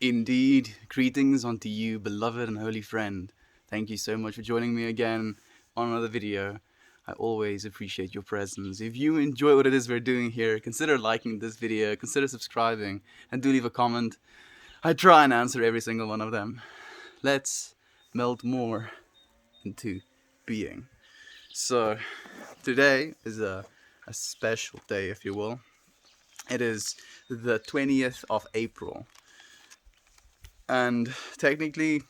Indeed, greetings unto you, beloved and holy friend. Thank you so much for joining me again on another video. I always appreciate your presence. If you enjoy what it is we're doing here, consider liking this video, consider subscribing, and do leave a comment. I try and answer every single one of them. Let's melt more into being. So, today is a special day, if you will. It is the 20th of April. And technically,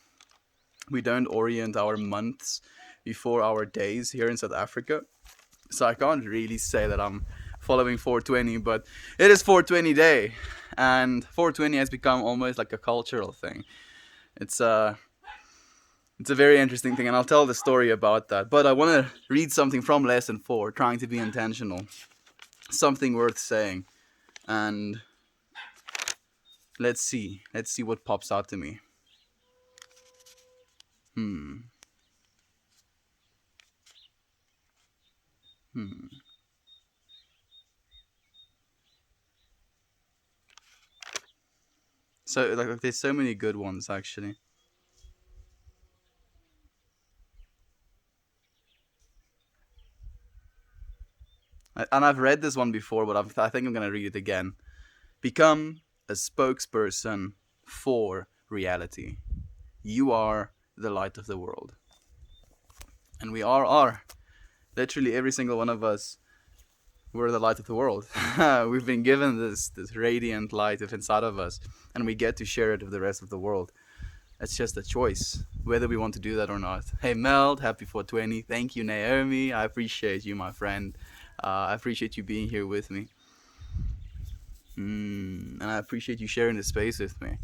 we don't orient our months before our days here in South Africa. So I can't really say that I'm following 420, but it is 420 day. And 420 has become almost like a cultural thing. It's a very interesting thing, and I'll tell the story about that. But I want to read something from lesson 4, trying to be intentional. Something worth saying. And let's see what pops out to me. So like there's so many good ones actually. And I've read this one before, but I think I'm gonna read it again. Become a spokesperson for reality. You are the light of the world. And we are. Literally every single one of us, we're the light of the world. We've been given this radiant light of inside of us, and we get to share it with the rest of the world. It's just a choice, whether we want to do that or not. Hey Meld, happy 420. Thank you, Naomi. I appreciate you, my friend. I appreciate you being here with me. And I appreciate you sharing this space with me.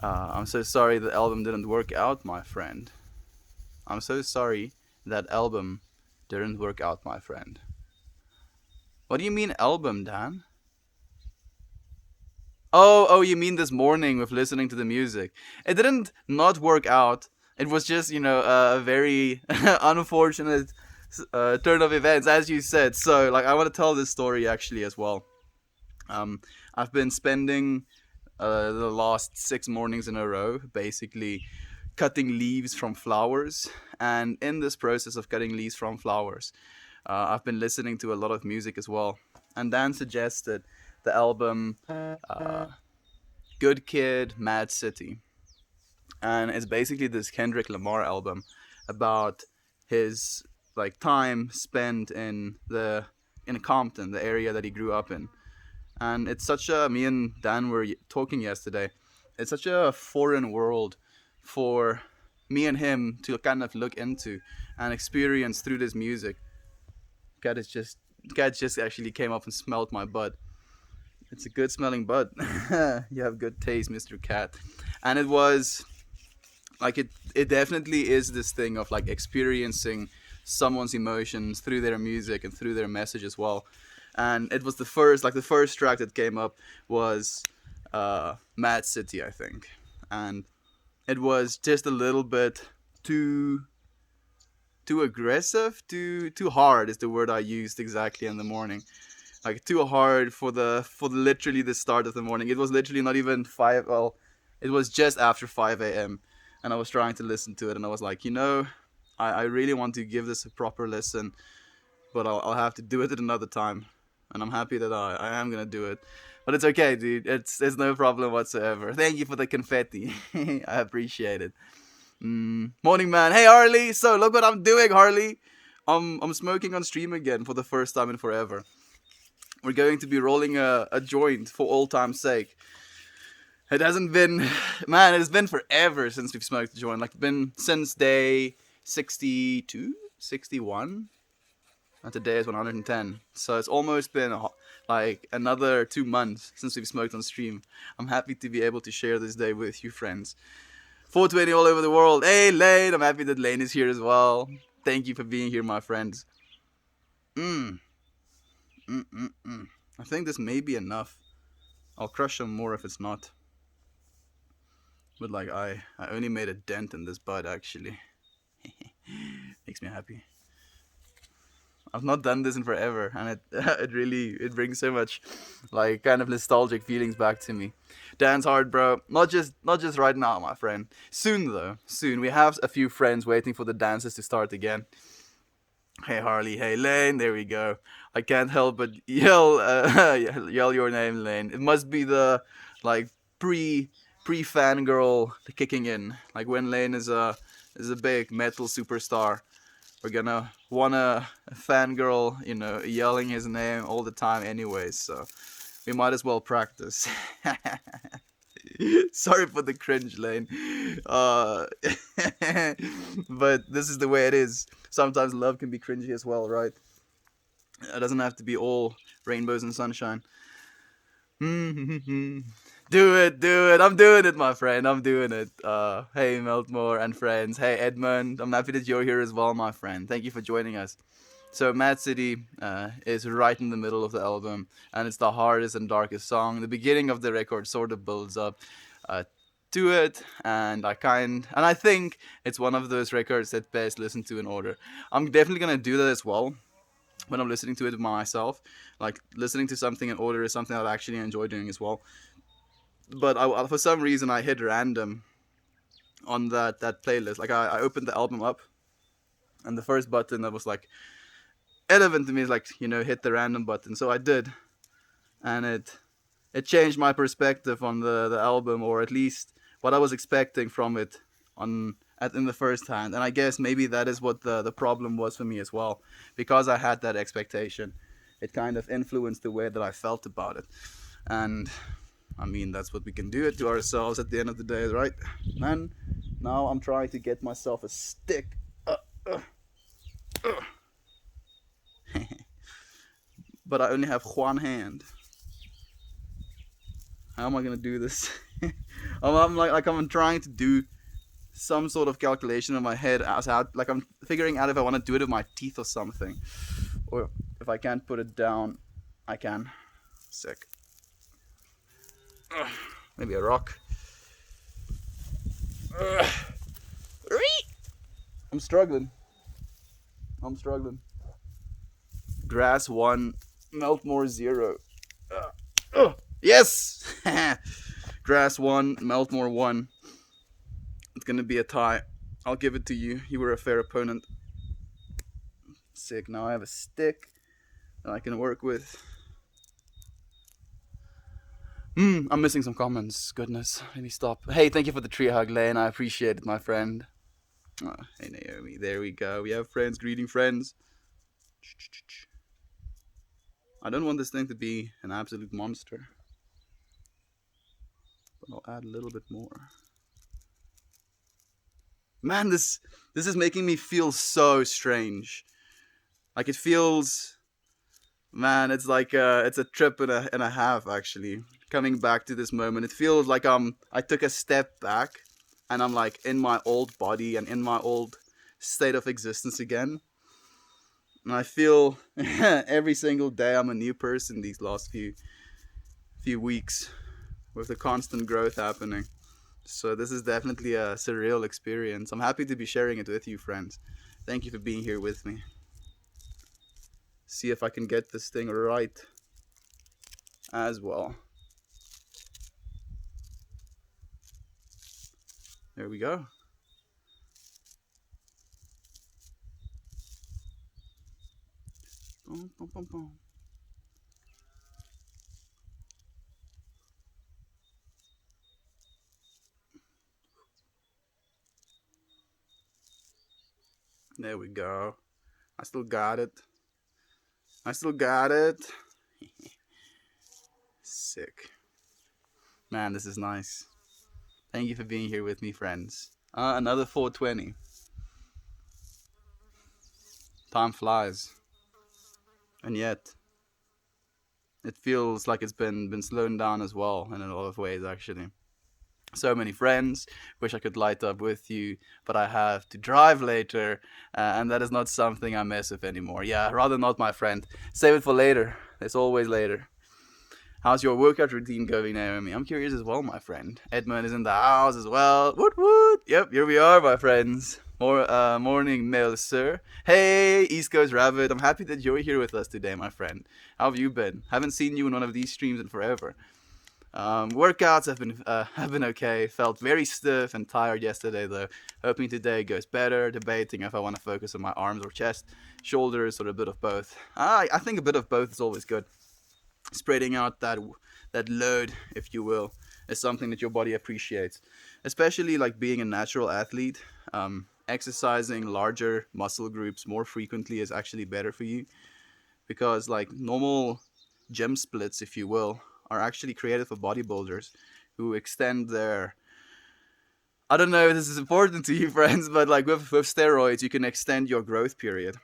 I'm so sorry the album didn't work out, my friend. I'm so sorry that album didn't work out, my friend. What do you mean album, Dan? Oh, you mean this morning with listening to the music. It didn't not work out. It was just, a very unfortunate turn of events, as you said. So, like, I want to tell this story actually as well. I've been spending the last 6 mornings in a row basically cutting leaves from flowers. And in this process of cutting leaves from flowers, I've been listening to a lot of music as well. And Dan suggested the album Good Kid, Mad City. And it's basically this Kendrick Lamar album about his like time spent in Compton, the area that he grew up in. And it's such a me and Dan were talking yesterday. It's such a foreign world for me and him to kind of look into and experience through this music. Cat just actually came up and smelled my butt. It's a good smelling butt. You have good taste, Mr. Cat. And it was like it definitely is this thing of like experiencing someone's emotions through their music and through their message as well. And it was the first track that came up was Mad City, I think. And it was just a little bit too aggressive, too hard is the word I used exactly in the morning. Like too hard for literally the start of the morning. It was literally not even 5. Well, it was just after 5 a.m. and I was trying to listen to it, and I was like, I really want to give this a proper listen, but I'll have to do it at another time. And I'm happy that I am gonna do it. But it's okay, dude. It's no problem whatsoever. Thank you for the confetti. I appreciate it. Morning, man. Hey, Harley. So look what I'm doing, Harley. I'm smoking on stream again for the first time in forever. We're going to be rolling a joint for all time's sake. It hasn't been, man, it's been forever since we've smoked a joint. Like, been since day 62, 61. And today is 110. So it's almost been like another 2 months since we've smoked on stream. I'm happy to be able to share this day with you, friends. 420 all over the world. Hey, Lane. I'm happy that Lane is here as well. Thank you for being here, my friends. I think this may be enough. I'll crush some more if it's not. But like I only made a dent in this bud actually. Makes me happy. I've not done this in forever, and it it brings so much like kind of nostalgic feelings back to me. Dance hard, bro. Not just right now, my friend. Soon though, soon we have a few friends waiting for the dances to start again. Hey Harley, hey Lane, there we go. I can't help but yell, yell your name, Lane. It must be the like pre fangirl kicking in. Like when Lane is a big metal superstar, we're gonna want a fangirl, yelling his name all the time, anyways. So we might as well practice. Sorry for the cringe, Lane. Uh, but this is the way it is. Sometimes love can be cringy as well, right? It doesn't have to be all rainbows and sunshine. Do it, do it. I'm doing it, my friend. I'm doing it. Hey, Meltmore and friends. Hey, Edmund. I'm happy that you're here as well, my friend. Thank you for joining us. So, Mad City is right in the middle of the album, and it's the hardest and darkest song. The beginning of the record sort of builds up to it, and I think it's one of those records that best listened to in order. I'm definitely gonna do that as well when I'm listening to it myself. Like listening to something in order is something that I actually enjoy doing as well. But for some reason I hit random on that playlist. Like I opened the album up, and the first button that was like relevant to me is like hit the random button. So I did, and it changed my perspective on the album, or at least what I was expecting from it in the first hand. And I guess maybe that is what the problem was for me as well, because I had that expectation. It kind of influenced the way that I felt about it, and I mean, that's what we can do it to ourselves at the end of the day, right? Man, now I'm trying to get myself a stick. But I only have one hand. How am I gonna do this? I'm trying to do some sort of calculation in my head as how, like I'm figuring out if I want to do it with my teeth or something, or if I can't put it down, I can. Sick. Maybe a rock. I'm struggling. Grass 1, Meltmore 0. Yes! Grass 1, Meltmore 1. It's gonna be a tie. I'll give it to you. You were a fair opponent. Sick. Now I have a stick that I can work with. I'm missing some comments. Goodness. Let me stop. Hey, thank you for the tree hug, Lane. I appreciate it, my friend. Oh, hey, Naomi. There we go. We have friends greeting friends. I don't want this thing to be an absolute monster, but I'll add a little bit more. Man, this is making me feel so strange. Like it feels, man, it's like it's a trip and a half actually. Coming back to this moment, it feels like I took a step back, and I'm like in my old body and in my old state of existence again. And I feel every single day I'm a new person these last few weeks, with the constant growth happening. So this is definitely a surreal experience. I'm happy to be sharing it with you, friends. Thank you for being here with me. See if I can get this thing right as well. There we go. Boom, boom, boom, boom. There we go. I still got it. Sick. Man, this is nice. Thank you for being here with me, friends. Another 420. Time flies. And yet, it feels like it's been slowed down as well in a lot of ways, actually. So many friends, wish I could light up with you, but I have to drive later, and that is not something I mess with anymore. Yeah, rather not, my friend. Save it for later. There's always later. How's your workout routine going, Naomi? I'm curious as well, my friend. Edmund is in the house as well. Woot woot. Yep, here we are, my friends. Morning, mail, sir. Hey, East Coast Rabbit. I'm happy that you're here with us today, my friend. How have you been? Haven't seen you in one of these streams in forever. Workouts have been okay. Felt very stiff and tired yesterday though. Hoping today goes better. Debating if I want to focus on my arms or chest, shoulders, or a bit of both. I think a bit of both is always good. Spreading out that load, if you will, is something that your body appreciates. Especially like being a natural athlete, exercising larger muscle groups more frequently is actually better for you, because like normal gym splits, if you will, are actually created for bodybuilders who extend their, I don't know if this is important to you friends, but like with steroids you can extend your growth period.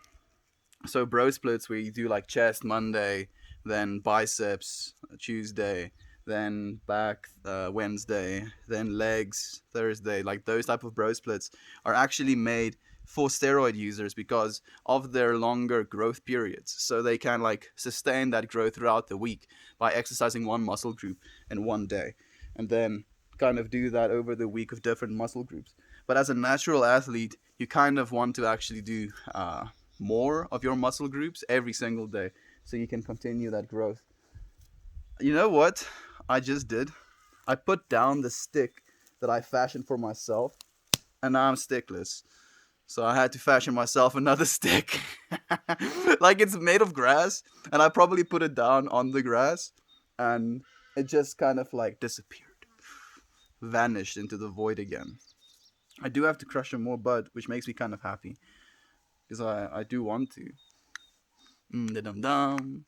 So bro splits where you do like chest Monday, then biceps Tuesday, then back Wednesday, then legs Thursday, like those type of bro splits are actually made for steroid users because of their longer growth periods. So they can like sustain that growth throughout the week by exercising one muscle group in one day, and then kind of do that over the week of different muscle groups. But as a natural athlete, you kind of want to actually do more of your muscle groups every single day so you can continue that growth. You know what I just did? I put down the stick that I fashioned for myself, and now I'm stickless. So I had to fashion myself another stick. Like it's made of grass, and I probably put it down on the grass, and it just kind of like disappeared, vanished into the void again. I do have to crush some more bud, which makes me kind of happy, because I do want to. Da-dum-dum.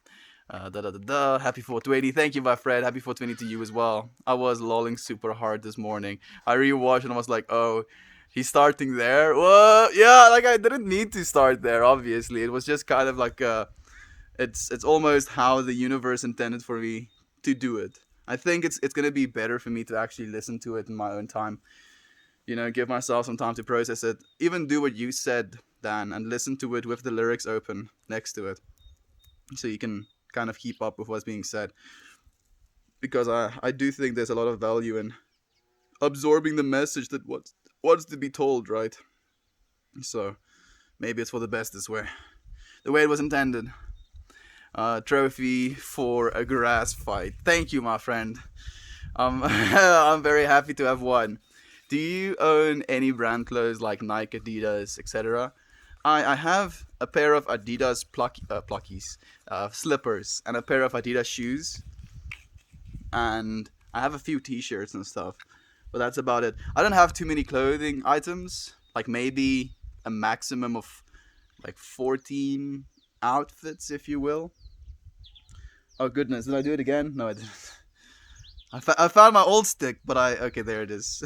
Da-da-da-da. Happy 420. Thank you, my friend. Happy 420 to you as well. I was lolling super hard this morning. I rewatched and I was like, oh, he's starting there? What? Yeah, like I didn't need to start there, obviously. It was just kind of like it's almost how the universe intended for me to do it. I think it's gonna be better for me to actually listen to it in my own time. You know, give myself some time to process it. Even do what you said, Dan, and listen to it with the lyrics open next to it, so you can kind of keep up with what's being said. Because I do think there's a lot of value in absorbing the message that what's to be told, right? So maybe it's for the best this way, the way it was intended. Trophy for a grass fight. Thank you, my friend. I'm very happy to have won. Do you own any brand clothes like Nike, Adidas, etc.? I have a pair of Adidas pluckies, slippers, and a pair of Adidas shoes, and I have a few T-shirts and stuff, but that's about it. I don't have too many clothing items, like maybe a maximum of like 14 outfits, if you will. Oh goodness, did I do it again? No, I didn't. I found my old stick, but okay, there it is.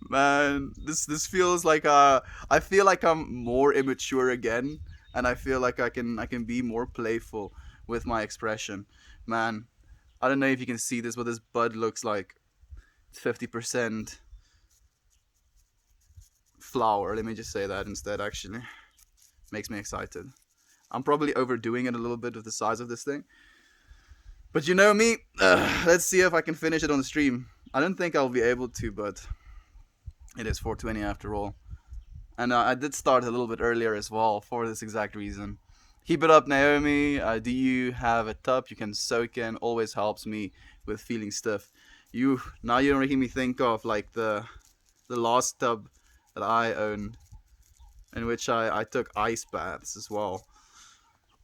Man, this feels like I feel like I'm more immature again, and I feel like I can be more playful with my expression. Man, I don't know if you can see this, but this bud looks like 50% flour. Let me just say that instead. Actually, makes me excited. I'm probably overdoing it a little bit with the size of this thing. But you know me, let's see if I can finish it on the stream. I don't think I'll be able to, but it is 420 after all. And I did start a little bit earlier as well for this exact reason. Keep it up, Naomi. Do you have a tub you can soak in? Always helps me with feeling stiff. Now you're making me think of like the last tub that I owned, in which I took ice baths as well.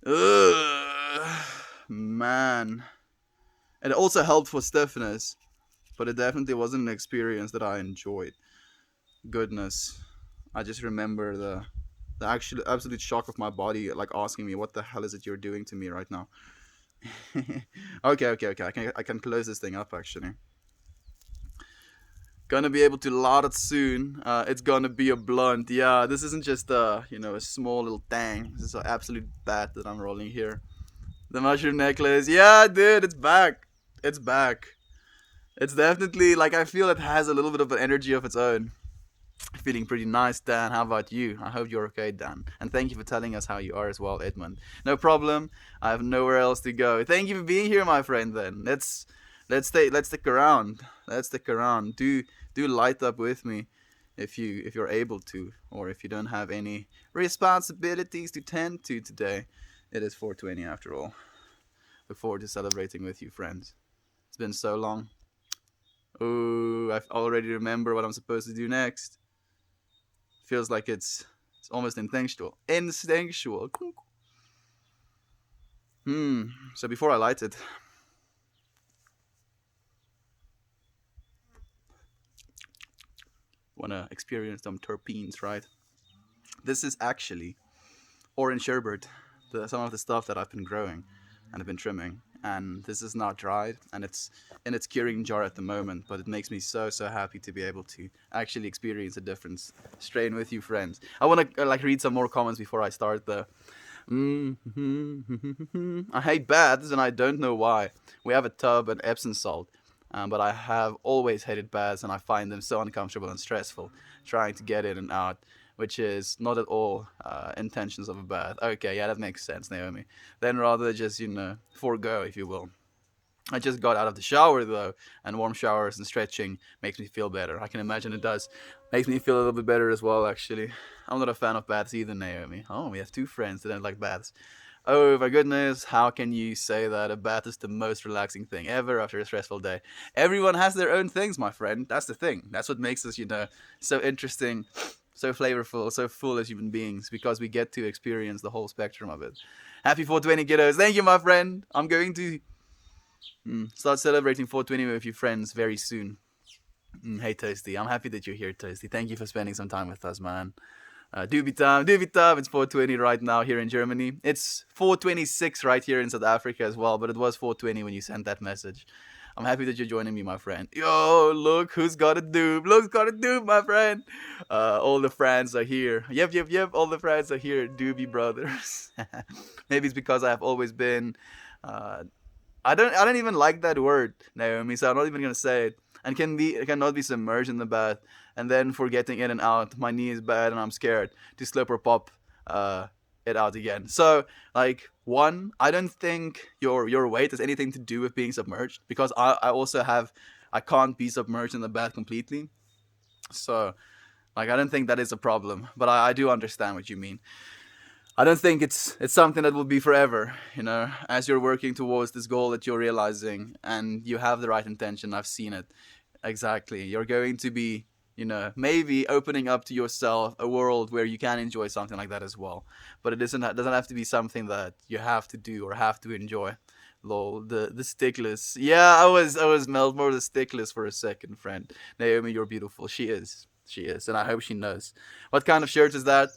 Ugh, man. And it also helped for stiffness, but it definitely wasn't an experience that I enjoyed. Goodness, I just remember the actual absolute shock of my body, like asking me, "What the hell is it you're doing to me right now?" Okay. I can close this thing up actually. Gonna be able to load it soon. It's gonna be a blunt. Yeah, this isn't just a small little thing. This is an absolute bat that I'm rolling here. The mushroom necklace. Yeah, dude, it's back. It's back. It's definitely like I feel it has a little bit of an energy of its own. Feeling pretty nice, Dan. How about you? I hope you're okay, Dan. And thank you for telling us how you are as well, Edmund. No problem. I have nowhere else to go. Thank you for being here, my friend. Then let's stick around. Let's stick around. Do light up with me, if you're able to, or if you don't have any responsibilities to tend to today. It is 4:20 after all. Look forward to celebrating with you, friends. It's been so long. Oh, I already remember what I'm supposed to do next. Feels like it's almost instinctual. Instinctual. So before I light it, wanna experience some terpenes, right? This is actually orange sherbet, some of the stuff that I've been growing and I've been trimming. And this is not dried, and it's in its curing jar at the moment. But it makes me so happy to be able to actually experience a different strain with you, friends. I want to like read some more comments before I start the. I hate baths, and I don't know why. We have a tub and Epsom salt, but I have always hated baths, and I find them so uncomfortable and stressful trying to get in and out, which is not at all intentions of a bath. Okay, yeah, that makes sense, Naomi. Then rather just, forego, if you will. I just got out of the shower though, and warm showers and stretching makes me feel better. I can imagine it does. Makes me feel a little bit better as well, actually. I'm not a fan of baths either, Naomi. Oh, we have two friends that don't like baths. Oh my goodness, how can you say that a bath is the most relaxing thing ever after a stressful day? Everyone has their own things, my friend. That's the thing. That's what makes us, so interesting, so flavorful, so full as human beings, because we get to experience the whole spectrum of it. Happy 420 kiddos. Thank you, my friend. I'm going to start celebrating 420 with you friends very soon. Hey, Toasty. I'm happy that you're here, Toasty. Thank you for spending some time with us, man. Doobie time. It's 4:20 right now here in Germany. It's 4:26 right here in South Africa as well, but it was 4:20 when you sent that message. I'm happy that you're joining me, my friend. Yo, look who's got a doob. Look's got a doob, my friend. All the friends are here. Yep. All the friends are here. Doobie brothers. Maybe it's because I have always been. Uh, I don't even like that word, Naomi. So I'm not even gonna say it. And cannot be submerged in the bath and then for getting in and out. My knee is bad and I'm scared to slip or pop it out again. So like one, I don't think your weight has anything to do with being submerged, because I also have I can't be submerged in the bath completely. So like I don't think that is a problem, but I do understand what you mean. I don't think it's something that will be forever, as you're working towards this goal that you're realizing and you have the right intention. I've seen it. Exactly. You're going to be, maybe opening up to yourself a world where you can enjoy something like that as well. But doesn't have to be something that you have to do or have to enjoy. Lol, the stickless. Yeah, I was melt more the stickless for a second, friend. Naomi, you're beautiful. She is. She is, and I hope she knows. What kind of shirt is that?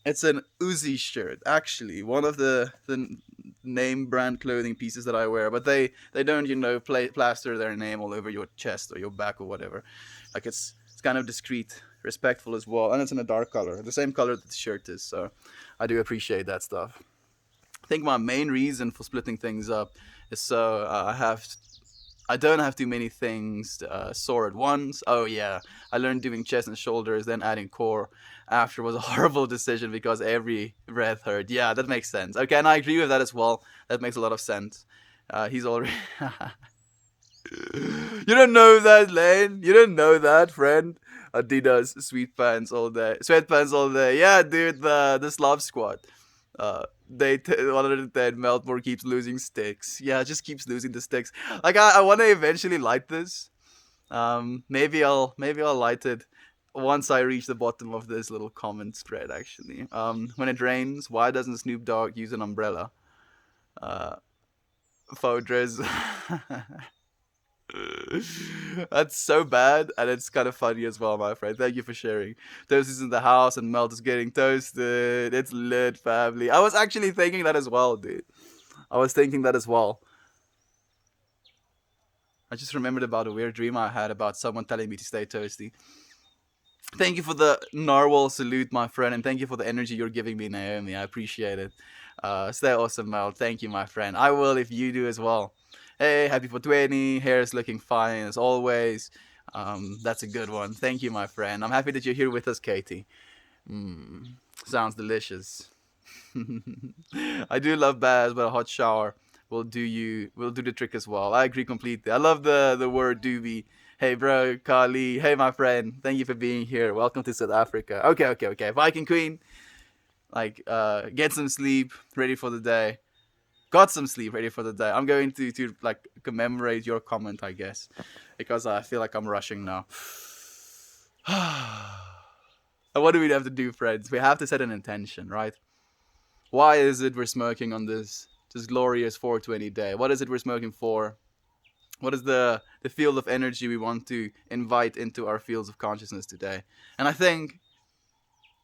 It's an Uzi shirt, actually. One of the name brand clothing pieces that I wear, but they don't plaster their name all over your chest or your back or whatever. Like it's kind of discreet, respectful as well, and it's in a dark color, the same color that the shirt is. So I do appreciate that stuff. I think my main reason for splitting things up is so I don't have too many things sore at once. Oh yeah, I learned doing chest and shoulders, then adding core after was a horrible decision because every breath hurt. Yeah, that makes sense. Okay, and I agree with that as well. That makes a lot of sense. He's already. You don't know that, Lane. You don't know that, friend. Adidas sweatpants all day. Sweatpants all day. Yeah, dude. The Slav squad. They 110 Meltmore keeps losing sticks. Yeah, just keeps losing the sticks. Like I want to eventually light this. Maybe I'll light it once I reach the bottom of this little comment spread. Actually, when it rains, why doesn't Snoop Dogg use an umbrella? Uh, Fodres. That's so bad, and it's kind of funny as well, my friend. Thank you for sharing. Toast is in the house, and Melt is getting toasted. It's lit, family. I was actually thinking that as well, dude. I was thinking that as well. I just remembered about a weird dream I had about someone telling me to stay toasty. Thank you for the narwhal salute, my friend, and thank you for the energy you're giving me, Naomi. I appreciate it. Stay awesome, Mel. Thank you, my friend. I will if you do as well. Hey, happy 420. Hair is looking fine as always. That's a good one. Thank you, my friend. I'm happy that you're here with us, Katie. Mm, sounds delicious. I do love baths, but a hot shower will do the trick as well. I agree completely. I love the word doobie. Hey bro, Kali. Hey my friend. Thank you for being here. Welcome to South Africa. Okay. Viking Queen. Get some sleep, ready for the day. Got some sleep, ready for the day. I'm going to like commemorate your comment, I guess, because I feel like I'm rushing now. And what do we have to do, friends? We have to set an intention, right? Why is it we're smoking on this glorious 420 day? What is it we're smoking for? What is the field of energy we want to invite into our fields of consciousness today? And I think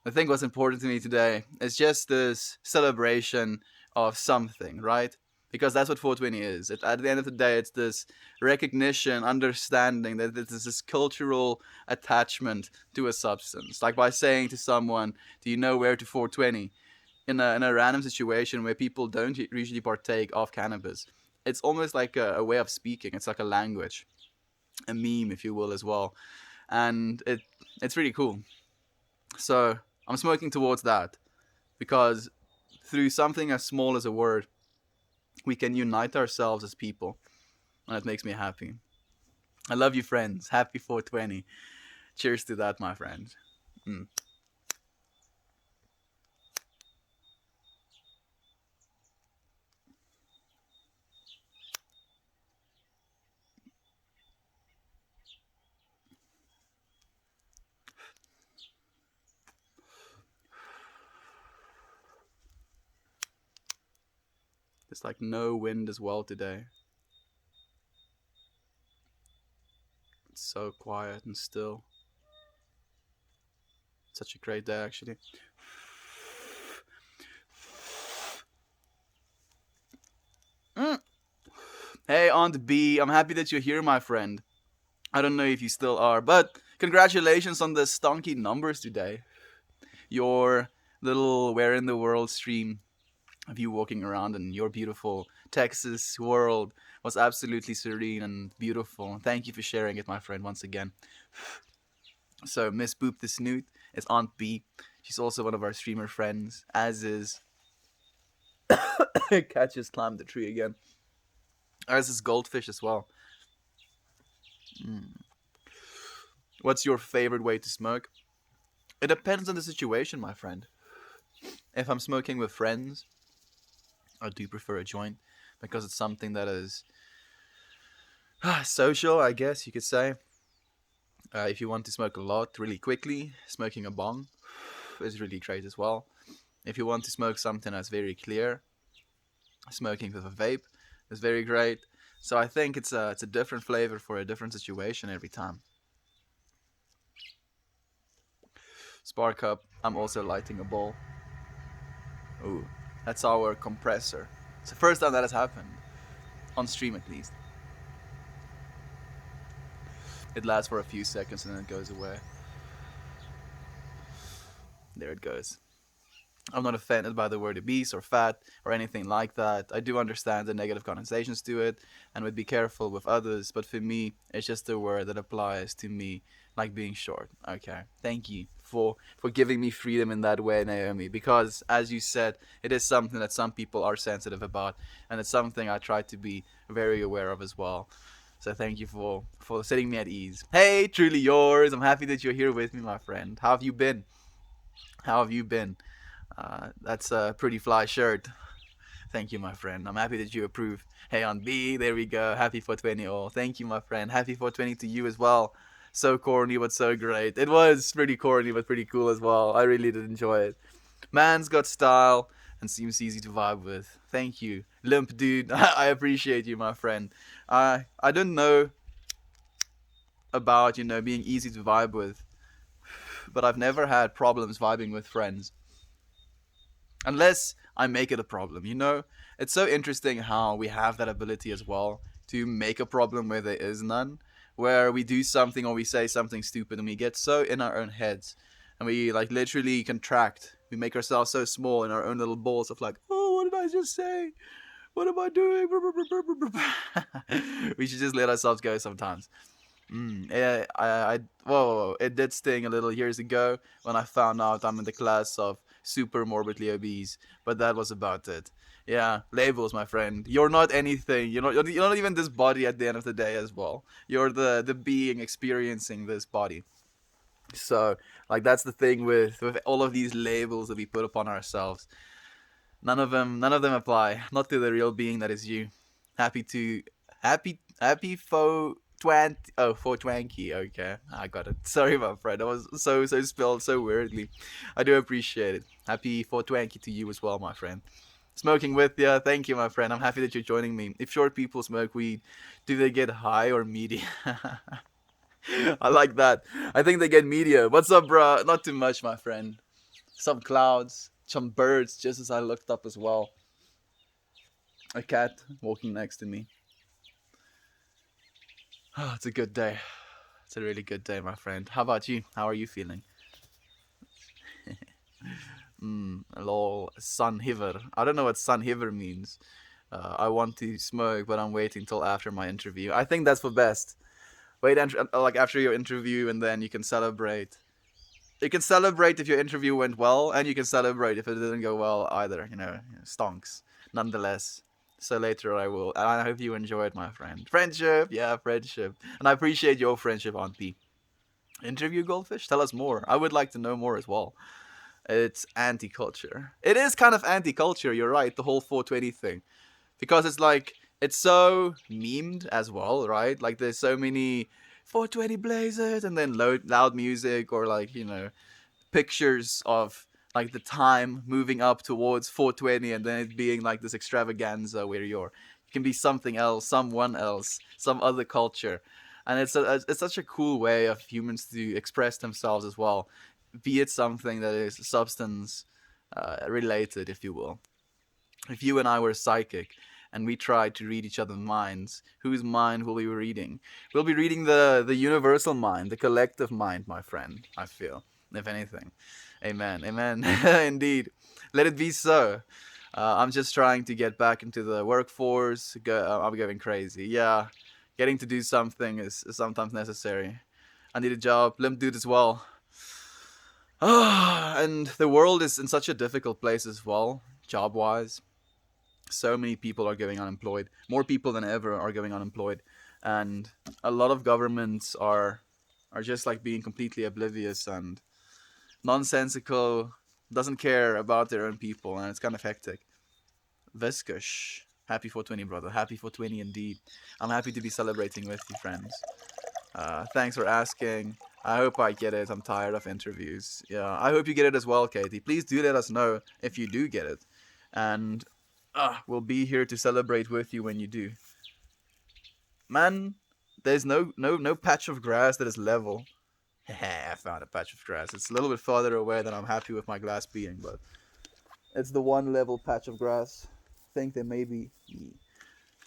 what's important to me today is just this celebration of something, right? Because that's what 420 is. At the end of the day, it's this recognition, understanding that there's this cultural attachment to a substance. Like by saying to someone, "Do you know where to 420?" In a random situation where people don't usually partake of cannabis, it's almost like a way of speaking. It's like a language, a meme, if you will, as well, and it's really cool. So I'm smoking towards that because through something as small as a word, we can unite ourselves as people, and it makes me happy. I love you, friends. Happy 420. Cheers to that, my friend. Mm. There's like no wind as well today. It's so quiet and still. Such a great day, actually. Mm. Hey, Aunt B, I'm happy that you're here, my friend. I don't know if you still are, but congratulations on the stonky numbers today. Your little Where in the World stream of you walking around in your beautiful Texas world was absolutely serene and beautiful. Thank you for sharing it, my friend, once again. So, Miss Boop the Snoot is Aunt B. She's also one of our streamer friends, as is. Cat just climbed the tree again. As is Goldfish as well. Mm. What's your favorite way to smoke? It depends on the situation, my friend. If I'm smoking with friends, I do prefer a joint because it's something that is social, I guess you could say. If you want to smoke a lot really quickly, smoking a bong is really great as well. If you want to smoke something that's very clear, smoking with a vape is very great. So I think it's a different flavor for a different situation every time. Spark up. I'm also lighting a bowl. Ooh, that's our compressor. It's the first time that has happened on stream, at least. It lasts for a few seconds and then it goes away. There it goes. I'm not offended by the word obese or fat or anything like that. I do understand the negative connotations to it and would be careful with others, but for me, it's just a word that applies to me, like being short. Okay, thank you for giving me freedom in that way, Naomi, because as you said, it is something that some people are sensitive about, and it's something I try to be very aware of as well. So thank you for setting me at ease. Hey, truly yours. I'm happy that you're here with me, my friend. How have you been? How have you been? That's a pretty fly shirt. Thank you, my friend. I'm happy that you approve. Hey, on B, there we go. Happy 420 all. Thank you, my friend. Happy 420 to you as well. So corny, but so great. It was pretty corny, but pretty cool as well. I really did enjoy it. Man's got style and seems easy to vibe with. Thank you. Limp dude, I appreciate you, my friend. I don't know about, being easy to vibe with, but I've never had problems vibing with friends. Unless I make it a problem, It's so interesting how we have that ability as well to make a problem where there is none, where we do something or we say something stupid and we get so in our own heads and we like literally contract. We make ourselves so small in our own little balls of like, oh, what did I just say? What am I doing? We should just let ourselves go sometimes. Yeah, whoa, it did sting a little years ago when I found out I'm in the class of super morbidly obese, but that was about it. Yeah, labels, my friend. You're not anything. You're not even this body at the end of the day as well. You're the being experiencing this body. So, like, that's the thing with all of these labels that we put upon ourselves. None of them apply. Not to the real being that is you. Happy to happy for 20. Oh, for twanky. Okay, I got it. Sorry, my friend. That was so spelled so weirdly. I do appreciate it. Happy for twanky to you as well, my friend. Smoking with ya. Thank you, my friend. I'm happy that you're joining me. If short people smoke weed, do they get high or medium? I like that. I think they get medium. What's up, bro? Not too much, my friend. Some clouds, some birds, just as I looked up as well. A cat walking next to me. Oh, it's a good day. It's a really good day, my friend. How about you? How are you feeling? Lol, sunhiver. I don't know what sunhiver means. I want to smoke, but I'm waiting till after my interview. I think that's for best. Wait, like after your interview, and then you can celebrate. You can celebrate if your interview went well, and you can celebrate if it didn't go well either. Stonks. Nonetheless. So later I will. And I hope you enjoyed, my friend. Friendship, yeah, friendship. And I appreciate your friendship, Aunt P. Interview goldfish? Tell us more. I would like to know more as well. It's anti-culture. It is kind of anti-culture, you're right, the whole 420 thing. Because it's like, it's so memed as well, right? Like there's so many 420 blazers and then loud music or like, pictures of like the time moving up towards 420 and then it being like this extravaganza where you can be something else, someone else, some other culture. And it's such a cool way of humans to express themselves as well, be it something that is substance related, if you will. If you and I were psychic and we tried to read each other's minds, whose mind will we be reading? We'll be reading the universal mind, the collective mind, my friend, I feel, if anything. Amen. Amen. Indeed. Let it be so. I'm just trying to get back into the workforce. I'm going crazy. Yeah. Getting to do something is sometimes necessary. I need a job. Limp dude as well. And the world is in such a difficult place as well, job wise. So many people are going unemployed. More people than ever are going unemployed. And a lot of governments are just like being completely oblivious and nonsensical, doesn't care about their own people, and it's kind of hectic. Viskush. Happy 420, brother. Happy 420 indeed. I'm happy to be celebrating with you, friends. Thanks for asking. I hope I get it. I'm tired of interviews. Yeah, I hope you get it as well, Katie. Please do let us know if you do get it. And we'll be here to celebrate with you when you do. Man, there's no patch of grass that is level. I found a patch of grass. It's a little bit farther away than I'm happy with my glass being, but it's the one level patch of grass. I think there may be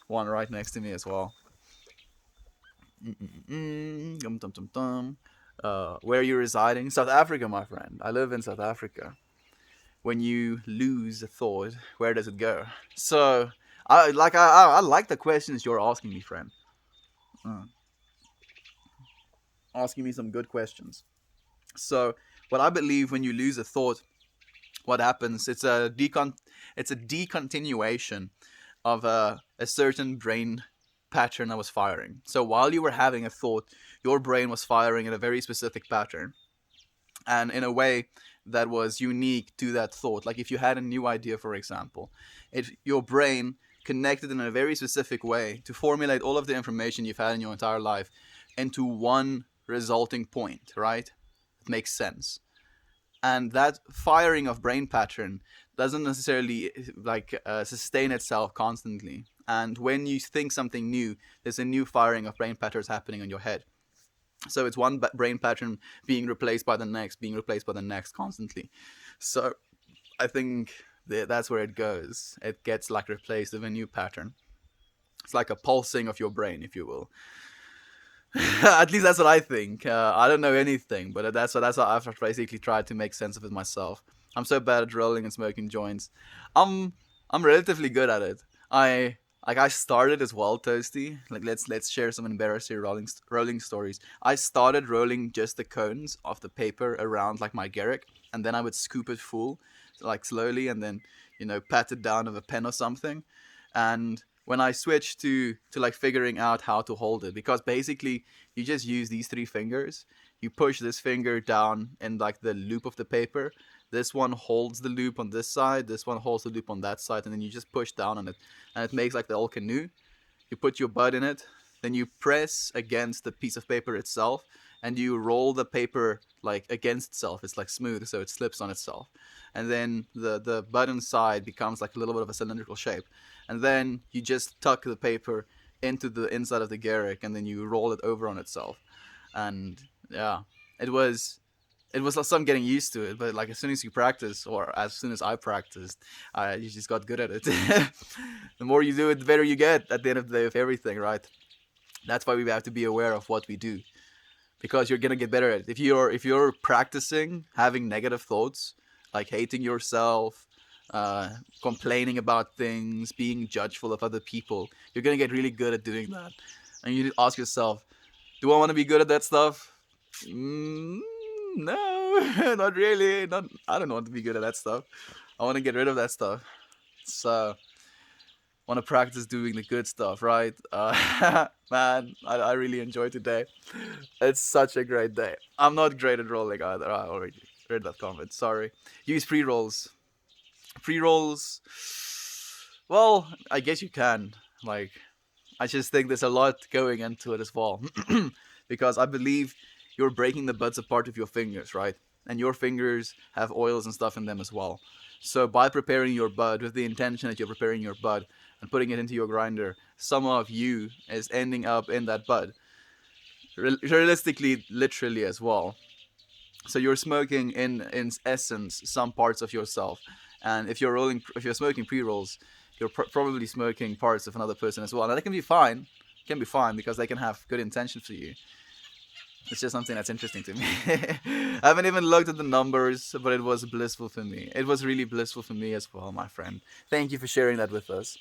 one right next to me as well. Where are you residing? South Africa, my friend. I live in South Africa. When you lose a thought, where does it go? So, I like the questions you're asking me, friend. Asking me some good questions. So, what I believe when you lose a thought, what happens? It's a decontinuation of a certain brain pattern that was firing. So while you were having a thought, your brain was firing in a very specific pattern, and in a way that was unique to that thought. Like if you had a new idea, for example, your brain connected in a very specific way to formulate all of the information you've had in your entire life into one resulting point, right? It makes sense. And that firing of brain pattern doesn't necessarily sustain itself constantly. And when you think something new, there's a new firing of brain patterns happening in your head. So it's one brain pattern being replaced by the next, being replaced by the next constantly. So I think that's where it goes. It gets like replaced with a new pattern. It's like a pulsing of your brain, if you will. At least that's what I think. I don't know anything, but that's how I've basically tried to make sense of it myself. I'm so bad at rolling and smoking joints. I'm relatively good at it. Like I started as well, Toasty. Like let's share some embarrassing rolling stories. I started rolling just the cones of the paper around like my Garrick, and then I would scoop it full, like slowly, and then pat it down with a pen or something. And when I switched to like figuring out how to hold it, because basically you just use these three fingers. You push this finger down in like the loop of the paper. This one holds the loop on this side. This one holds the loop on that side, and then you just push down on it and it makes like the old canoe. You put your butt in it, then you press against the piece of paper itself, and you roll the paper like against itself. It's like smooth, so it slips on itself, and then the butt inside becomes like a little bit of a cylindrical shape, and then you just tuck the paper into the inside of the Garrick, and then you roll it over on itself, and yeah, it was it was like some getting used to it, but like as soon as you practice, or as soon as I practiced, you just got good at it. The more you do it, the better you get at the end of the day of everything, right? That's why we have to be aware of what we do, because you're gonna get better at it. If you're practicing having negative thoughts, like hating yourself, uh, complaining about things, being judgeful of other people, you're gonna get really good at doing that. And you need to ask yourself, do I want to be good at that stuff? Mm, no, not really. Not. I don't want to be good at that stuff. I want to get rid of that stuff. So, want to practice doing the good stuff, right? Man, I really enjoyed today. It's such a great day. I'm not great at rolling either. I already read that comment. Sorry. Use pre rolls. Pre rolls. Well, I guess you can. Like, I just think there's a lot going into it as well. Because I believe you're breaking the buds apart with your fingers, right? And your fingers have oils and stuff in them as well. So by preparing your bud with the intention that you're preparing your bud and putting it into your grinder, some of you is ending up in that bud. Realistically, literally as well. So you're smoking in essence some parts of yourself, and if you're smoking pre-rolls, you're probably smoking parts of another person as well, and that can be fine. Can be fine because they can have good intentions for you. It's just something that's interesting to me. I haven't even looked at the numbers, but it was blissful for me. It was really blissful for me as well, my friend. Thank you for sharing that with us.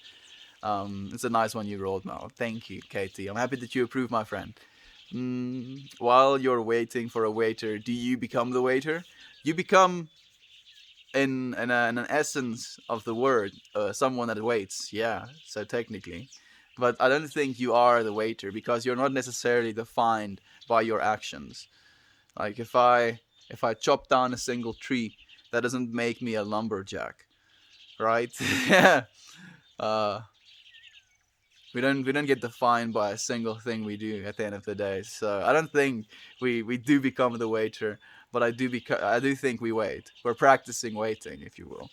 It's a nice one you rolled now. Thank you, Katie. I'm happy that you approve, my friend. While you're waiting for a waiter, do you become the waiter? You become, in an essence of the word, someone that waits. Yeah, so technically, but I don't think you are the waiter because you're not necessarily defined by your actions. Like if I chop down a single tree, that doesn't make me a lumberjack, right? Yeah. uh, we don't get defined by a single thing we do at the end of the day. So I don't think we do become the waiter, but I do think we wait. We're practicing waiting, if you will.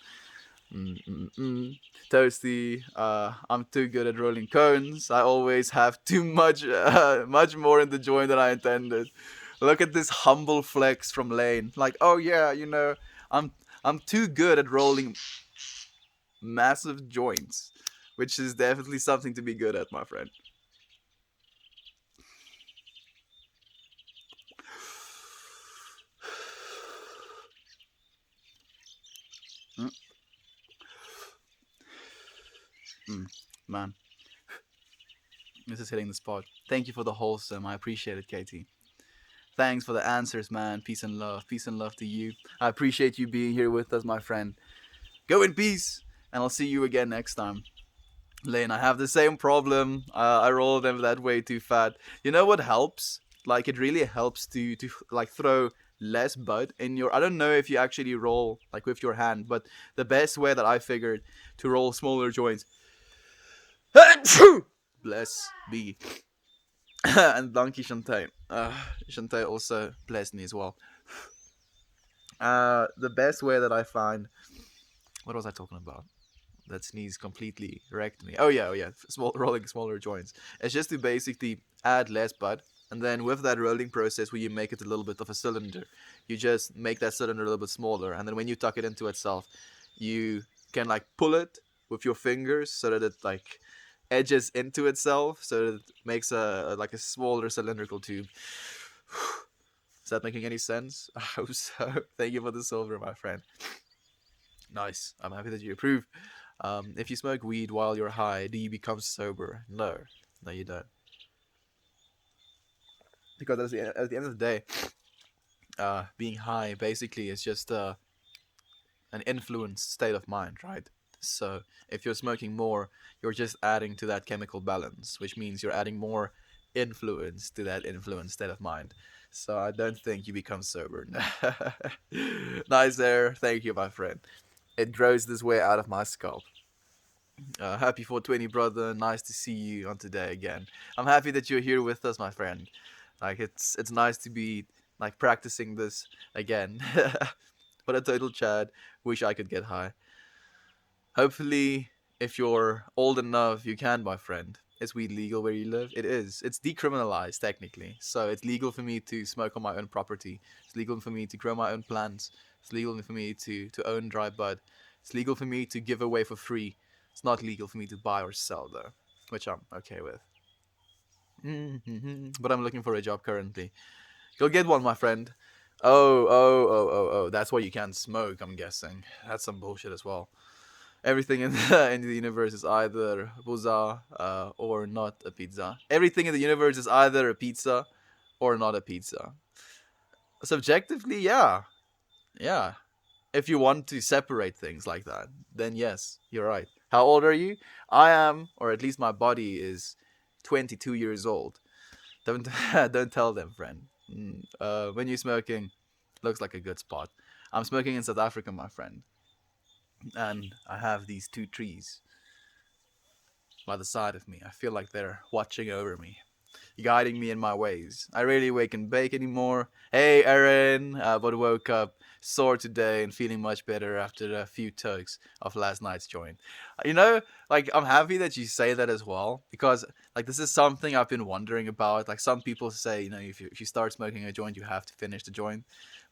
Mm-mm-mm. Toasty, I'm too good at rolling cones. I always have too much, much more in the joint than I intended. Look at this humble flex from Lane. Like, oh yeah, I'm I'm too good at rolling massive joints, which is definitely something to be good at, my friend. Mm, mm, man, this is hitting the spot. Thank you for the wholesome. I appreciate it, Katie. Thanks for the answers, man. Peace and love. Peace and love to you. I appreciate you being here with us, my friend. Go in peace, and I'll see you again next time. Lane, I have the same problem. I roll them that way too fat. You know what helps? Like it really helps to like throw less bud in your. I don't know if you actually roll like with your hand, but the best way that I figured to roll smaller joints. Bless me. And donkey Shantae. Shantae also blessed me as well. The best way that I find. What was I talking about? That sneeze completely wrecked me. Oh yeah, rolling smaller joints. It's just to basically add less bud, and then with that rolling process, where you make it a little bit of a cylinder, you just make that cylinder a little bit smaller, and then when you tuck it into itself, you can like pull it with your fingers so that it like edges into itself, so that it makes a like a smaller cylindrical tube. Is that making any sense? I hope so. Thank you for the silver, my friend. Nice. I'm happy that you approve. If you smoke weed while you're high, do you become sober? No, no, you don't. Because at the end of the day, being high basically is just an influenced state of mind, right? So if you're smoking more, you're just adding to that chemical balance, which means you're adding more influence to that influenced state of mind. So I don't think you become sober. Nice there. Thank you, my friend. It grows this way out of my scalp. Happy 420, brother. Nice to see you on today again. I'm happy that you're here with us, my friend. Like it's nice to be like practicing this again. But a total Chad. Wish I could get high. Hopefully, if you're old enough, you can, my friend. Is weed legal where you live? It is. It's decriminalized technically, so it's legal for me to smoke on my own property. It's legal for me to grow my own plants. It's legal for me to own dry bud. It's legal for me to give away for free. It's not legal for me to buy or sell though, which I'm okay with. But I'm looking for a job currently. Go get one, my friend. Oh. That's why you can't smoke, I'm guessing. That's some bullshit as well. Everything in in the universe is either pizza or not a pizza. Everything in the universe is either a pizza or not a pizza. Subjectively, yeah. Yeah. If you want to separate things like that, then yes, you're right. How old are you? I am, or at least my body is 22 years old. Don't don't tell them, friend. When you're smoking, looks like a good spot. I'm smoking in South Africa, my friend, and I have these two trees by the side of me. I feel like they're watching over me, guiding me in my ways. I rarely wake and bake anymore. Hey, Aaron, but woke up sore today and feeling much better after a few tugs of last night's joint. You know, like I'm happy that you say that as well because like this is something I've been wondering about. Like some people say, you know, if you start smoking a joint, you have to finish the joint,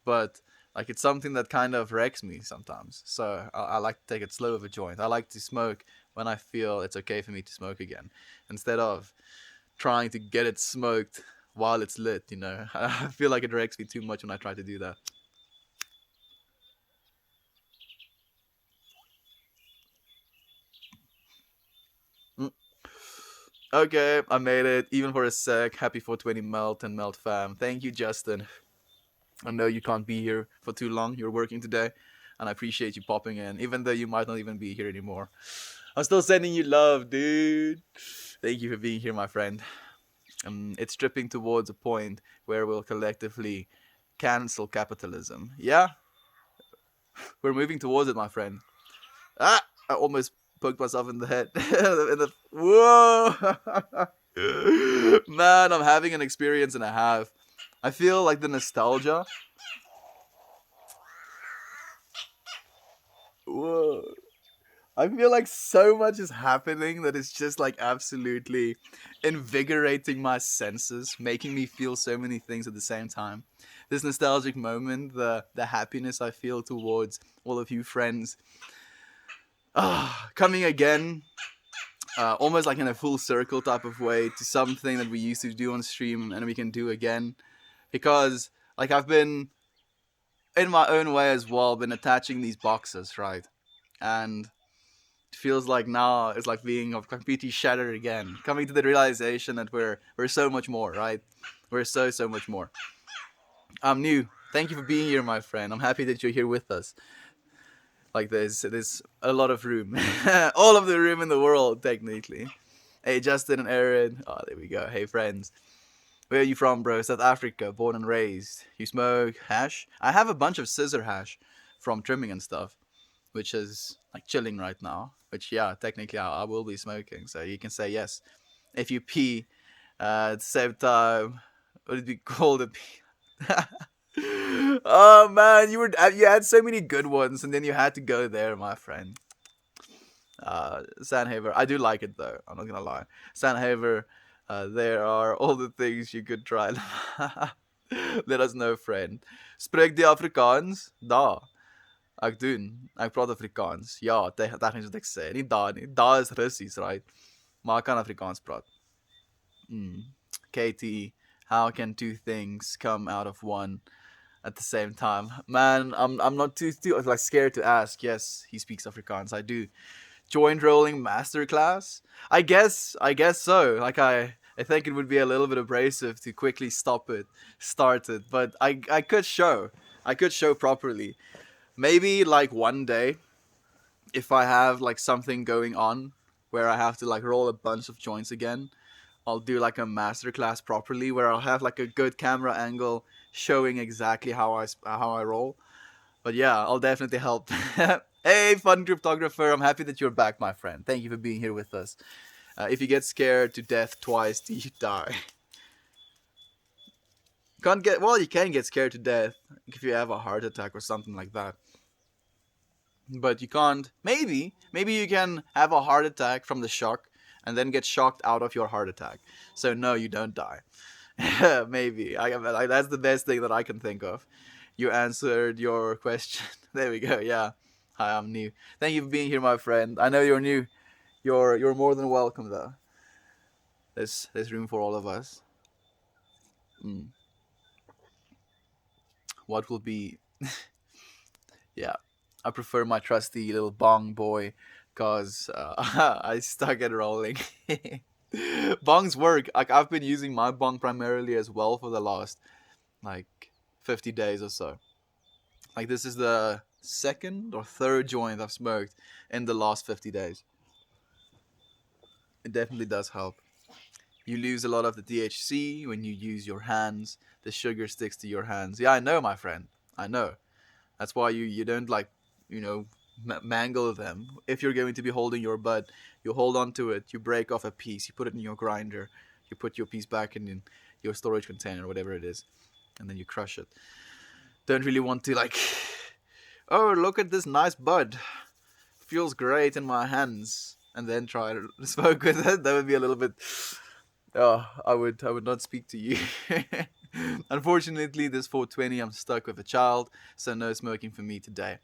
but like it's something that kind of wrecks me sometimes. So I like to take it slow with a joint. I like to smoke when I feel it's okay for me to smoke again, instead of trying to get it smoked while it's lit, you know. I feel like it wrecks me too much when I try to do that. Mm. Okay, I made it, even for a sec. Happy 420 Melt and Melt fam. Thank you, Justin. I know you can't be here for too long. You're working today, and I appreciate you popping in, even though you might not even be here anymore. I'm still sending you love, dude. Thank you for being here, my friend. It's tripping towards a point where we'll collectively cancel capitalism. Yeah, we're moving towards it, my friend. Ah, I almost poked myself in the head. Whoa, man, I'm having an experience and a half. I feel like the nostalgia. Whoa. I feel like so much is happening that it's just like absolutely invigorating my senses, making me feel so many things at the same time. This nostalgic moment, the happiness I feel towards all of you friends, coming again, almost like in a full circle type of way to something that we used to do on stream and we can do again. Because like I've been in my own way as well, been attaching these boxes, right? And it feels like now it's like being completely shattered again, coming to the realization that we're so much more, right? We're so much more. I'm new. Thank you for being here, my friend. I'm happy that you're here with us. Like there's a lot of room, all of the room in the world, technically. Hey, Justin and Aaron. Oh, there we go. Hey, friends. Where are you from, bro? South Africa, born and raised. You smoke hash? I have a bunch of scissor hash from trimming and stuff, which is like chilling right now. Which, yeah, technically I will be smoking. So you can say yes. If you pee at the same time, would it be called a pee? Oh man, you had so many good ones, and then you had to go there, my friend. Sandhaver, I do like it though. I'm not gonna lie. Sandhaver, there are all the things you could try. Let us know, friend. Spreek die Afrikaans? Da. Ek doen. Ek praat Afrikaans. Ja, tegnies wat ek sê. Nie da nie. Da is Russies, right? Maar ek kan Afrikaans praat. KT, how can two things come out of one at the same time? Man, I'm not too like scared to ask. Yes, he speaks Afrikaans. I do. Joint rolling masterclass? I guess so. Like I think it would be a little bit abrasive to quickly start it, but I could show properly. Maybe like one day, if I have like something going on where I have to like roll a bunch of joints again, I'll do like a masterclass properly where I'll have like a good camera angle showing exactly how I roll. But yeah, I'll definitely help. Hey, fun cryptographer! I'm happy that you're back, my friend. Thank you for being here with us. If you get scared to death twice, you die. Can't get well. You can get scared to death if you have a heart attack or something like that. But you can't. Maybe you can have a heart attack from the shock and then get shocked out of your heart attack. So no, you don't die. Maybe that's the best thing that I can think of. You answered your question. There we go. Yeah. Hi, I'm new. Thank you for being here, my friend. I know you're new. You're more than welcome, though. There's room for all of us. Mm. What will be? Yeah, I prefer my trusty little bong boy, cause I stuck at rolling. Bongs work. Like I've been using my bong primarily as well for the last like 50 days or so. Like this is the second or third joint I've smoked in the last 50 days. It definitely does help. You lose a lot of the THC when you use your hands. The sugar sticks to your hands. Yeah, I know, my friend. I know. That's why you don't like, you know, mangle them. If you're going to be holding your bud, you hold on to it. You break off a piece. You put it in your grinder. You put your piece back in your storage container, whatever it is, and then you crush it. Don't really want to like, oh, look at this nice bud. Feels great in my hands, and then try to smoke with it. That would be a little bit. Oh, I would not speak to you. Unfortunately, this 420, I'm stuck with a child, so no smoking for me today.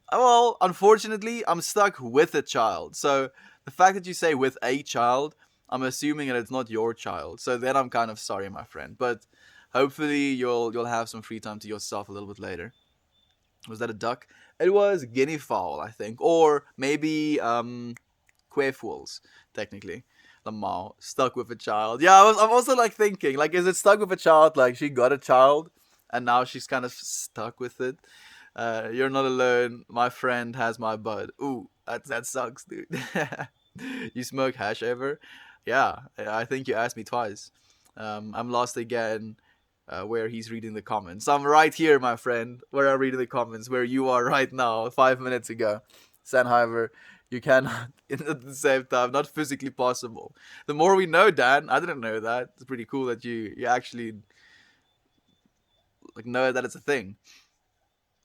Well, unfortunately, I'm stuck with a child. So the fact that you say with a child, I'm assuming that it's not your child. So then I'm kind of sorry, my friend. But hopefully you'll have some free time to yourself a little bit later. Was that a duck? It was guinea fowl, I think, or maybe quail technically. Lamau stuck with a child. Yeah, I'm also like thinking, like, is it stuck with a child? Like she got a child, and now she's kind of stuck with it. You're not alone. My friend has my bud. Ooh, that sucks, dude. You smoke hash ever? Yeah, I think you asked me twice. I'm lost again. Where he's reading the comments. I'm right here, my friend. Where I'm reading the comments. Where you are right now, 5 minutes ago. Sennheimer, you cannot at the same time. Not physically possible. The more we know, Dan. I didn't know that. It's pretty cool that you actually like know that it's a thing.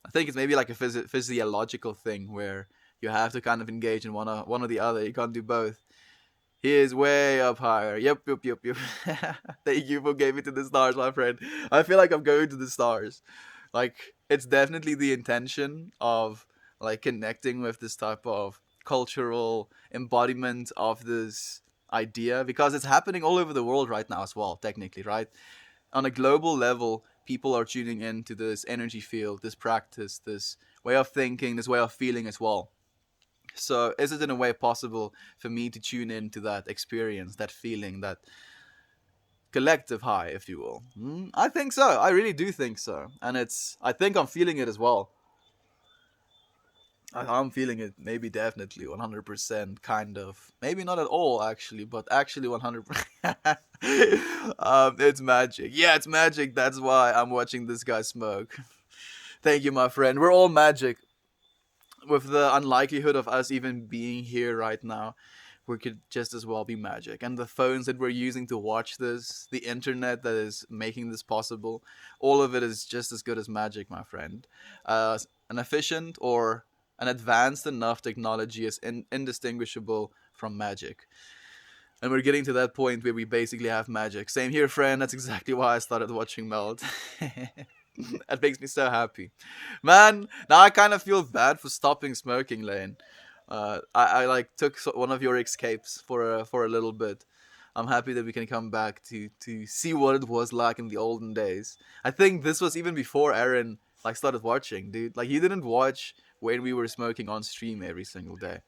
I think it's maybe like a physiological thing where you have to kind of engage in one or the other. You can't do both. He is way up higher. Yep. Thank you for giving to the stars, my friend. I feel like I'm going to the stars. Like it's definitely the intention of like connecting with this type of cultural embodiment of this idea because it's happening all over the world right now as well, technically, right? On a global level, people are tuning into this energy field, this practice, this way of thinking, this way of feeling as well. So, is it in a way possible for me to tune into that experience, that feeling, that collective high, if you will? I think so. I really do think so. And I think I'm feeling it as well. I'm feeling it, maybe definitely 100%, kind of. Maybe not at all, actually, but actually 100%. It's magic. Yeah, it's magic. That's why I'm watching this guy smoke. Thank you, my friend. We're all magic. With the unlikelihood of us even being here right now, we could just as well be magic. And the phones that we're using to watch this, the internet that is making this possible, all of it is just as good as magic, my friend. An efficient or an advanced enough technology is indistinguishable from magic. And we're getting to that point where we basically have magic. Same here, friend. That's exactly why I started watching Melt. That makes me so happy. Man, now I kind of feel bad for stopping smoking, Lane. I like took one of your escapes for a little bit. I'm happy that we can come back to see what it was like in the olden days. I think this was even before Aaron like started watching, dude. Like he didn't watch when we were smoking on stream every single day.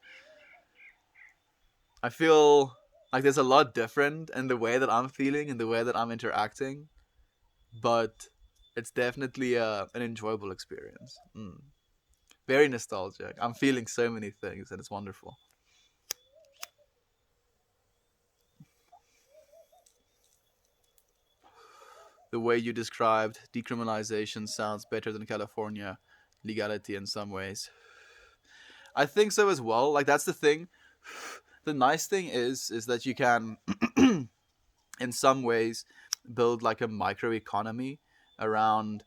I feel like there's a lot different in the way that I'm feeling and the way that I'm interacting, but it's definitely an enjoyable experience. Very nostalgic. I'm feeling so many things, and it's wonderful. The way you described decriminalization sounds better than California legality in some ways. I think so as well. Like that's the thing. The nice thing is that you can, in some ways, build like a micro economy around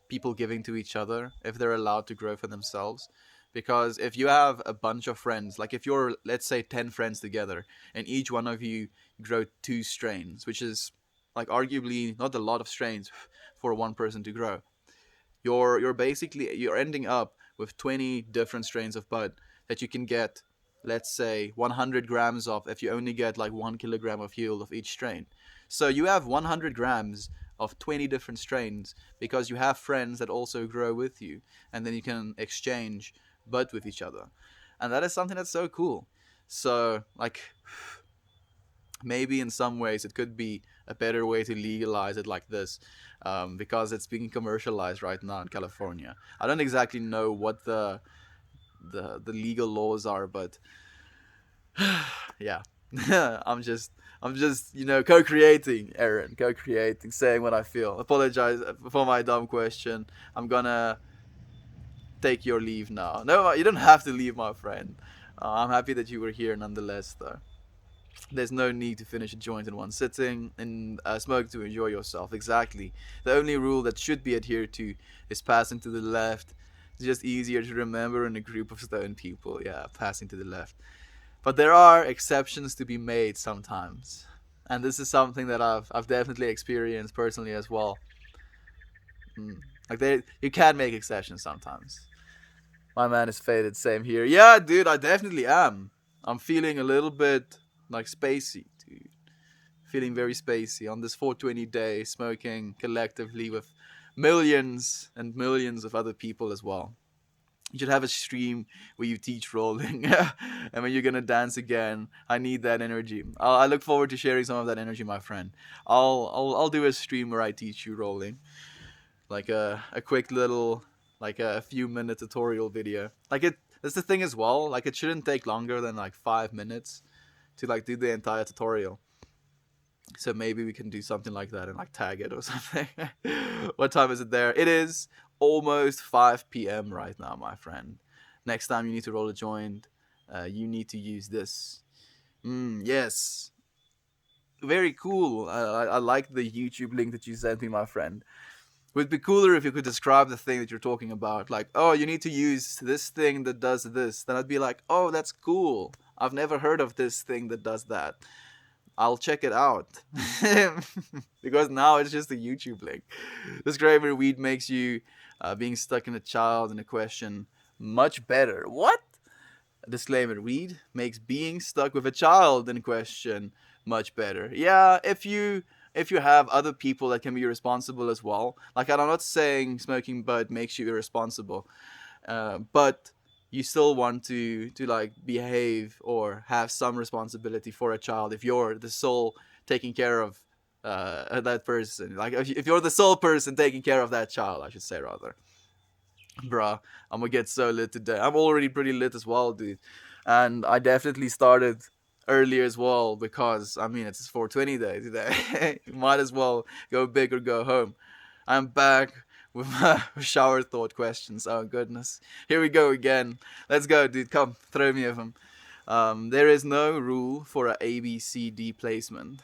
people giving to each other if they're allowed to grow for themselves. Because if you have a bunch of friends, like if you're, let's say, 10 friends together, and each one of you grow two strains, which is like arguably not a lot of strains for one person to grow, you're basically you're ending up with 20 different strains of bud that you can get, let's say 100 grams of if you only get like 1 kilogram of yield of each strain. So you have 100 grams of 20 different strains because you have friends that also grow with you, and then you can exchange bud with each other, and that is something that's so cool. So like maybe in some ways it could be a better way to legalize it like this, because it's being commercialized right now in California. I don't exactly know what the legal laws are, but yeah. I'm just co-creating, Aaron, co-creating, saying what I feel. Apologize for my dumb question. I'm gonna take your leave now. No, you don't have to leave, my friend. I'm happy that you were here nonetheless, though. There's no need to finish a joint in one sitting and smoke to enjoy yourself. Exactly. The only rule that should be adhered to is passing to the left. It's just easier to remember in a group of stone people. Yeah, passing to the left. But there are exceptions to be made sometimes. And this is something that I've definitely experienced personally as well. Mm. Like you can make exceptions sometimes. My man is faded. Same here. Yeah, dude, I definitely am. I'm feeling a little bit like spacey, dude. Feeling very spacey on this 420 day, smoking collectively with millions and millions of other people as well. You should have a stream where you teach rolling, and when you're gonna dance again, I need that energy. I look forward to sharing some of that energy, my friend. I'll do a stream where I teach you rolling, like a quick little, like a few minute tutorial video. Like it. That's the thing as well. Like it shouldn't take longer than like 5 minutes to like do the entire tutorial. So maybe we can do something like that and like tag it or something. What time is it there? It is almost 5 p.m. right now, my friend. Next time you need to roll a joint, you need to use this. Yes. Very cool. I like the YouTube link that you sent me, my friend. Would be cooler if you could describe the thing that you're talking about. Like, oh, you need to use this thing that does this. Then I'd be like, oh, that's cool. I've never heard of this thing that does that. I'll check it out. Because now it's just a YouTube link. Disclaimer: weed makes you being stuck in a child in a question much better. What? Disclaimer: weed makes being stuck with a child in question much better. Yeah, if you have other people that can be responsible as well. Like I'm not saying smoking bud makes you irresponsible, but you still want to like behave or have some responsibility for a child if you're the sole taking care of that person. Like if you're the sole person taking care of that child, I should say rather. Bruh, I'm gonna get so lit today. I'm already pretty lit as well, dude. And I definitely started earlier as well because I mean it's 420 day today. Might as well go big or go home. I'm back with my shower thought questions. Oh goodness. Here we go again. Let's go, dude. Come, throw me of them. There is no rule for a B C D placement.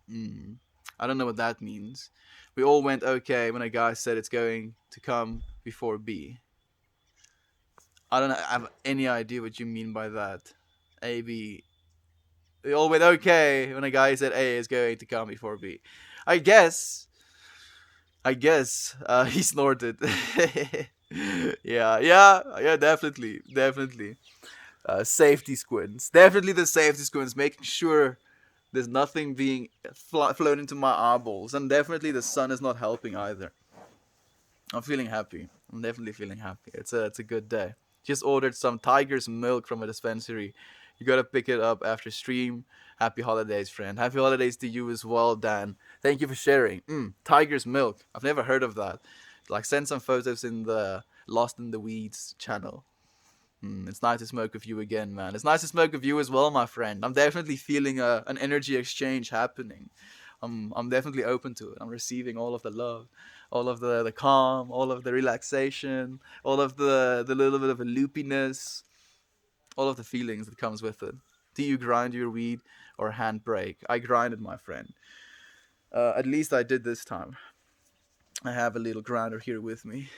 Mm. I don't know what that means. We all went okay when a guy said it's going to come before B. I don't have any idea what you mean by that. A, B. We all went okay when a guy said A is going to come before B. I guess. He snorted. Yeah, definitely. Safety squints. Definitely the safety squints, making sure there's nothing being flown into my eyeballs. And definitely the sun is not helping either. I'm feeling happy. I'm definitely feeling happy. It's a good day. Just ordered some Tiger's milk from a dispensary. You gotta pick it up after stream. Happy holidays, friend. Happy holidays to you as well, Dan. Thank you for sharing. Tiger's milk. I've never heard of that. Like, send some photos in the Lost in the Weeds channel. It's nice to smoke with you again, man. It's nice to smoke with you as well, my friend. I'm definitely feeling an energy exchange happening. I'm definitely open to it. I'm receiving all of the love, all of the calm, all of the relaxation, all of the little bit of a loopiness, all of the feelings that comes with it. Do you grind your weed or handbrake? I grinded, my friend. At least I did this time. I have a little grinder here with me.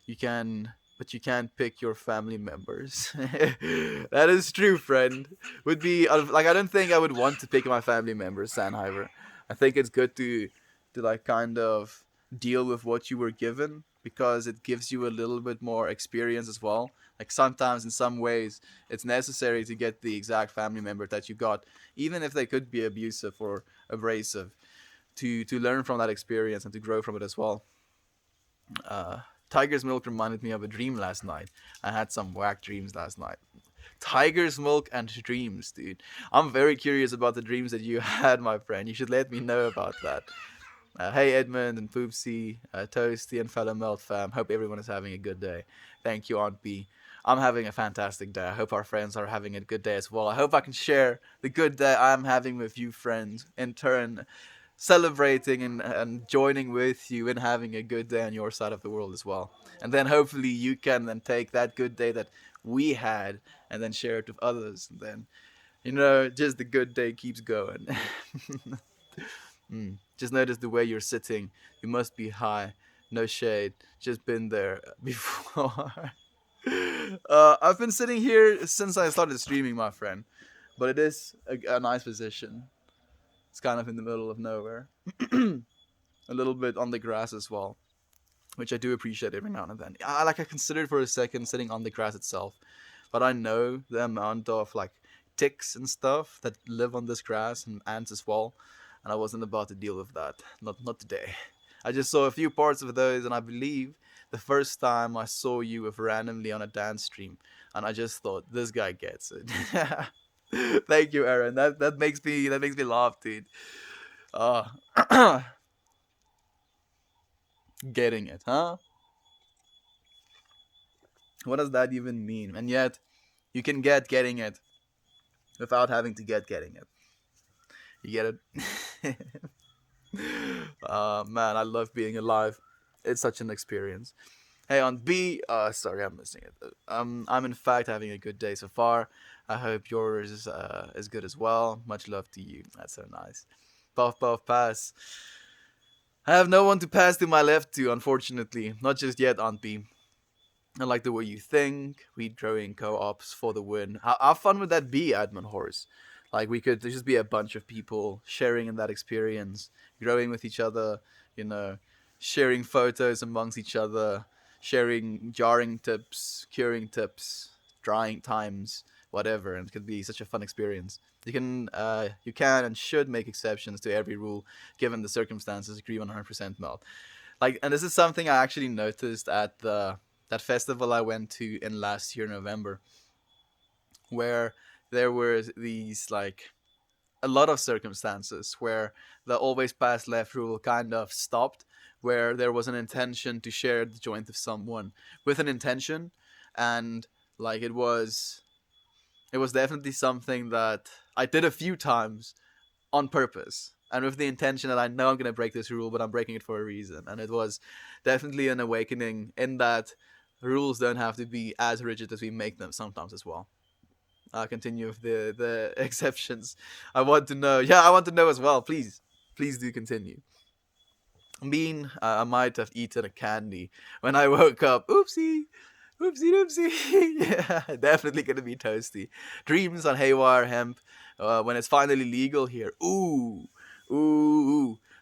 You can, but you can't pick your family members. That is true, friend. Would be like, I don't think I would want to pick my family members, Sanheimer. I think it's good to like kind of deal with what you were given, because it gives you a little bit more experience as well. Like, sometimes in some ways it's necessary to get the exact family member that you got, even if they could be abusive or abrasive, to learn from that experience and to grow from it as well. Uh, Tiger's milk reminded me of a dream last night. I had some whack dreams last night. Tiger's milk and dreams, dude. I'm very curious about the dreams that you had, my friend. You should let me know about that. Hey, Edmund and Poopsie, Toasty, and fellow Melt fam. Hope everyone is having a good day. Thank you, Aunt B. I'm having a fantastic day. I hope our friends are having a good day as well. I hope I can share the good day I'm having with you, friends. In turn, celebrating and joining with you and having a good day on your side of the world as well. And then hopefully you can then take that good day that we had and then share it with others. And then, just the good day keeps going. Just notice the way you're sitting. You must be high. No shade. Just been there before. I've been sitting here since I started streaming, my friend. But it is a nice position. It's kind of in the middle of nowhere. A little bit on the grass as well, which I do appreciate every now and then. I considered for a second sitting on the grass itself, but I know the amount of like ticks and stuff that live on this grass, and ants as well, and I wasn't about to deal with that. Not today. I just saw a few parts of those, and I believe the first time I saw you with randomly on a dance stream, and I just thought, this guy gets it. Thank you, Aaron. That makes me laugh, dude. Uh, getting it, huh? What does that even mean? And yet, you can get getting it without having to get getting it. You get it? Man, I love being alive. It's such an experience. Hey, on B, sorry, I'm missing it. I'm in fact having a good day so far. I hope yours is good as well. Much love to you. That's so nice. Puff, puff, pass. I have no one to pass to my left to, unfortunately. Not just yet, Aunt B. I like the way you think. Weed growing co-ops for the win. How fun would that be, Admin Horse? Like, we could just be a bunch of people sharing in that experience, growing with each other, you know, sharing photos amongst each other, sharing jarring tips, curing tips, drying times, whatever. And it could be such a fun experience. You can and should make exceptions to every rule, given the circumstances. Agree 100%, Mel. Like, and this is something I actually noticed at that festival I went to in last year November, where there were these like a lot of circumstances where the always pass left rule kind of stopped, where there was an intention to share the joint with someone with an intention, and like it was definitely something that I did a few times on purpose and with the intention that I know I'm going to break this rule, but I'm breaking it for a reason. And it was definitely an awakening in that rules don't have to be as rigid as we make them sometimes as well. I'll continue with the exceptions. I want to know. Yeah, I want to know as well. Please do continue. I might have eaten a candy when I woke up. Oopsie. Oopsie doopsie. Yeah, definitely gonna be toasty. Dreams on haywire hemp when it's finally legal here. Ooh.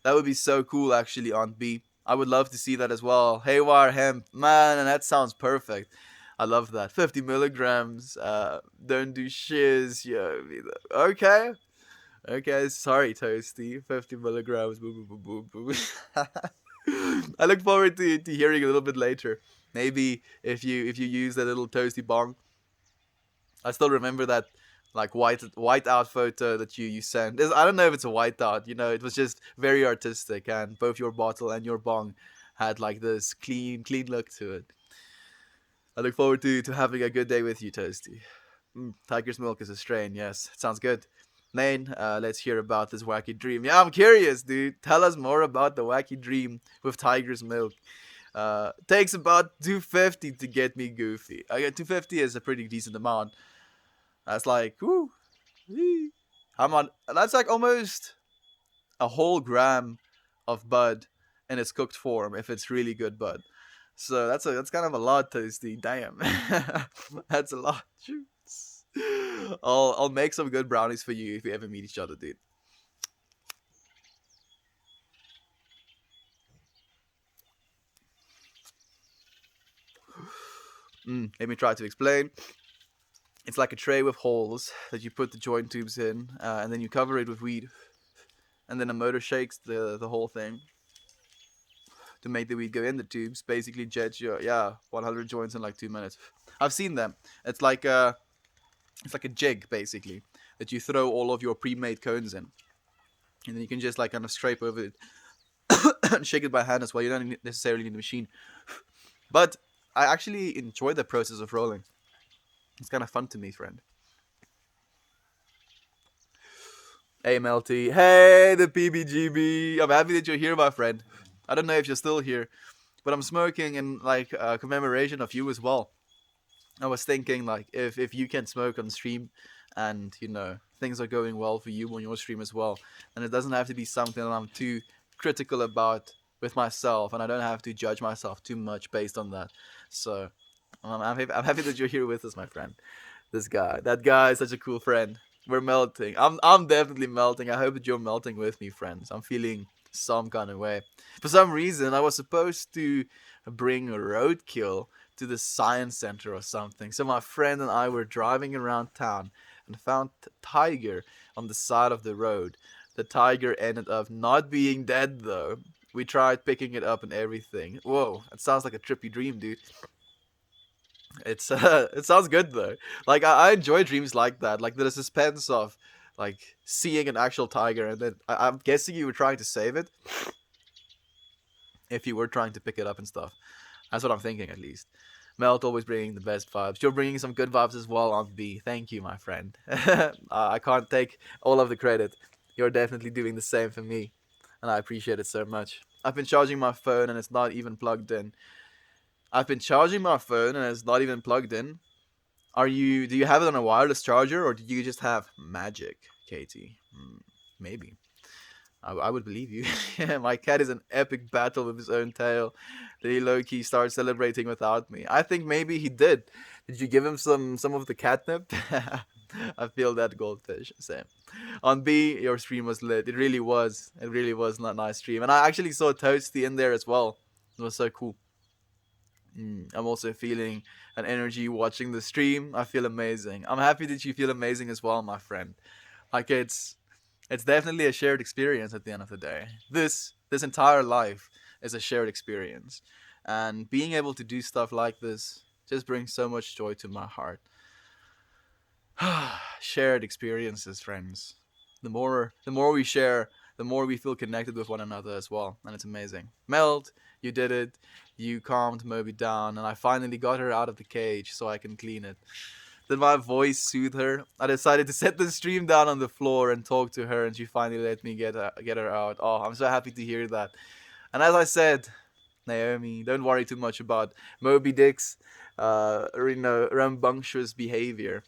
That would be so cool, actually, Aunt B. I would love to see that as well. Haywire hemp, man, and that sounds perfect. I love that. 50 milligrams. Don't do shiz. Yeah. Okay. Okay. Sorry, Toasty. 50 milligrams. Boo, boo, boo, boo, boo. I look forward to hearing a little bit later Maybe if you use that little toasty bong. I still remember that like white out photo that you sent. I don't know if it's a white out. It was just very artistic, and both your bottle and your bong had like this clean look to it. I look forward to having a good day with you, Toasty. Tiger's milk is a strain. Yes, sounds good. Lane, let's hear about this wacky dream. Yeah, I'm curious, dude. Tell us more about the wacky dream with Tiger's milk. Takes about 250 to get me goofy. I get 250 is a pretty decent amount. That's like, whoo, I'm on. That's like almost a whole gram of bud in its cooked form if it's really good bud. So that's kind of a lot, Toasty. Damn, that's a lot. Shoots. I'll make some good brownies for you if we ever meet each other, dude. Let me try to explain. It's like a tray with holes that you put the joint tubes in, and then you cover it with weed, and then a motor shakes the whole thing to make the weed go in the tubes. Basically, jets your 100 joints in like 2 minutes. I've seen them. It's like a jig basically that you throw all of your pre-made cones in, and then you can just like kind of scrape over it and shake it by hand as well. You don't necessarily need a machine, but I actually enjoy the process of rolling. It's kind of fun to me, friend. Hey, Melty. Hey, the PBGB. I'm happy that you're here, my friend. I don't know if you're still here, but I'm smoking in like commemoration of you as well. I was thinking like if you can smoke on stream, and things are going well for you on your stream as well, and it doesn't have to be something that I'm too critical about with myself, and I don't have to judge myself too much based on that. So I'm happy that you're here with us, my friend. That guy is such a cool friend. We're melting. I'm definitely melting. I hope that you're melting with me, friends. I'm feeling some kind of way. For some reason, I was supposed to bring a roadkill to the science center or something. So my friend and I were driving around town and found tiger on the side of the road. The tiger ended up not being dead though. We tried picking it up and everything. Whoa, that sounds like a trippy dream, dude. It sounds good though. Like I enjoy dreams like that, like the suspense of like seeing an actual tiger, and then I'm guessing you were trying to save it if you were trying to pick it up and stuff. That's what I'm thinking at least. Melt always bringing the best vibes. You're bringing some good vibes as well on B. Thank you, my friend. I can't take all of the credit. You're definitely doing the same for me, and I appreciate it so much. I've been charging my phone and it's not even plugged in. I've been charging my phone and it's not even plugged in. Do you have it on a wireless charger, or do you just have magic, Katie? Maybe. I would believe you. Yeah, my cat is an epic battle with his own tail. Did he low key start celebrating without me? I think maybe he did. Did you give him some of the catnip? I feel that goldfish. Same. On B, your stream was lit. It really was. It really was not a nice stream, and I actually saw Toasty in there as well. It was so cool. I'm also feeling an energy watching the stream. I feel amazing. I'm happy that you feel amazing as well, my friend. Like it's definitely a shared experience at the end of the day. This entire life is a shared experience. And being able to do stuff like this just brings so much joy to my heart. Shared experiences, friends. The more we share, the more we feel connected with one another as well, and it's amazing. Meld, you did it. You calmed Moby down, and I finally got her out of the cage so I can clean it. Did my voice soothe her? I decided to set the stream down on the floor and talk to her, and she finally let me get her out. Oh, I'm so happy to hear that. And as I said, Naomi, don't worry too much about Moby Dick's, rambunctious behavior.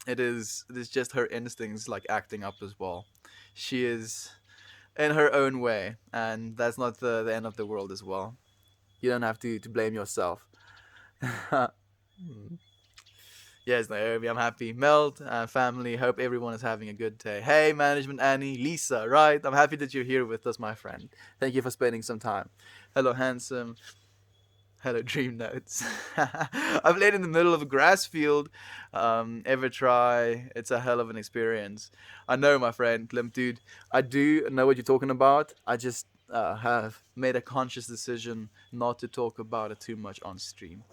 It is just her instincts like acting up as well. She is in her own way, and that's not the end of the world as well. You don't have to blame yourself. Yes, Naomi, I'm happy. Meld, family, hope everyone is having a good day. Hey, management Annie, Lisa, right? I'm happy that you're here with us, my friend. Thank you for spending some time. Hello, handsome. Hello, Dream Notes. I played in the middle of a grass field. Ever try? It's a hell of an experience. I know, my friend, Limp Dude. I do know what you're talking about. I just have made a conscious decision not to talk about it too much on stream.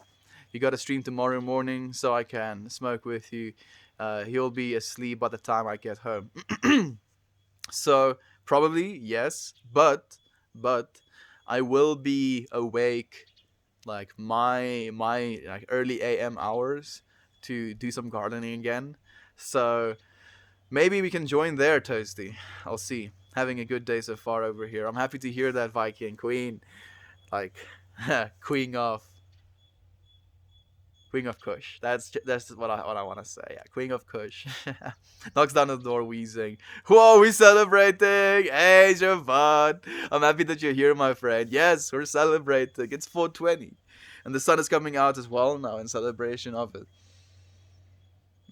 You got to stream tomorrow morning so I can smoke with you. He'll be asleep by the time I get home. So probably yes, but I will be awake like my like early AM hours to do some gardening again. So maybe we can join there, Toasty. I'll see. Having a good day so far over here. I'm happy to hear that, Viking Queen. Like Queen of Queen of Kush. That's what I want to say. Yeah, Queen of Kush. Knocks down the door wheezing. Whoa, we celebrating! Hey, Javon. I'm happy that you're here, my friend. Yes, we're celebrating. It's 420. And the sun is coming out as well now in celebration of it.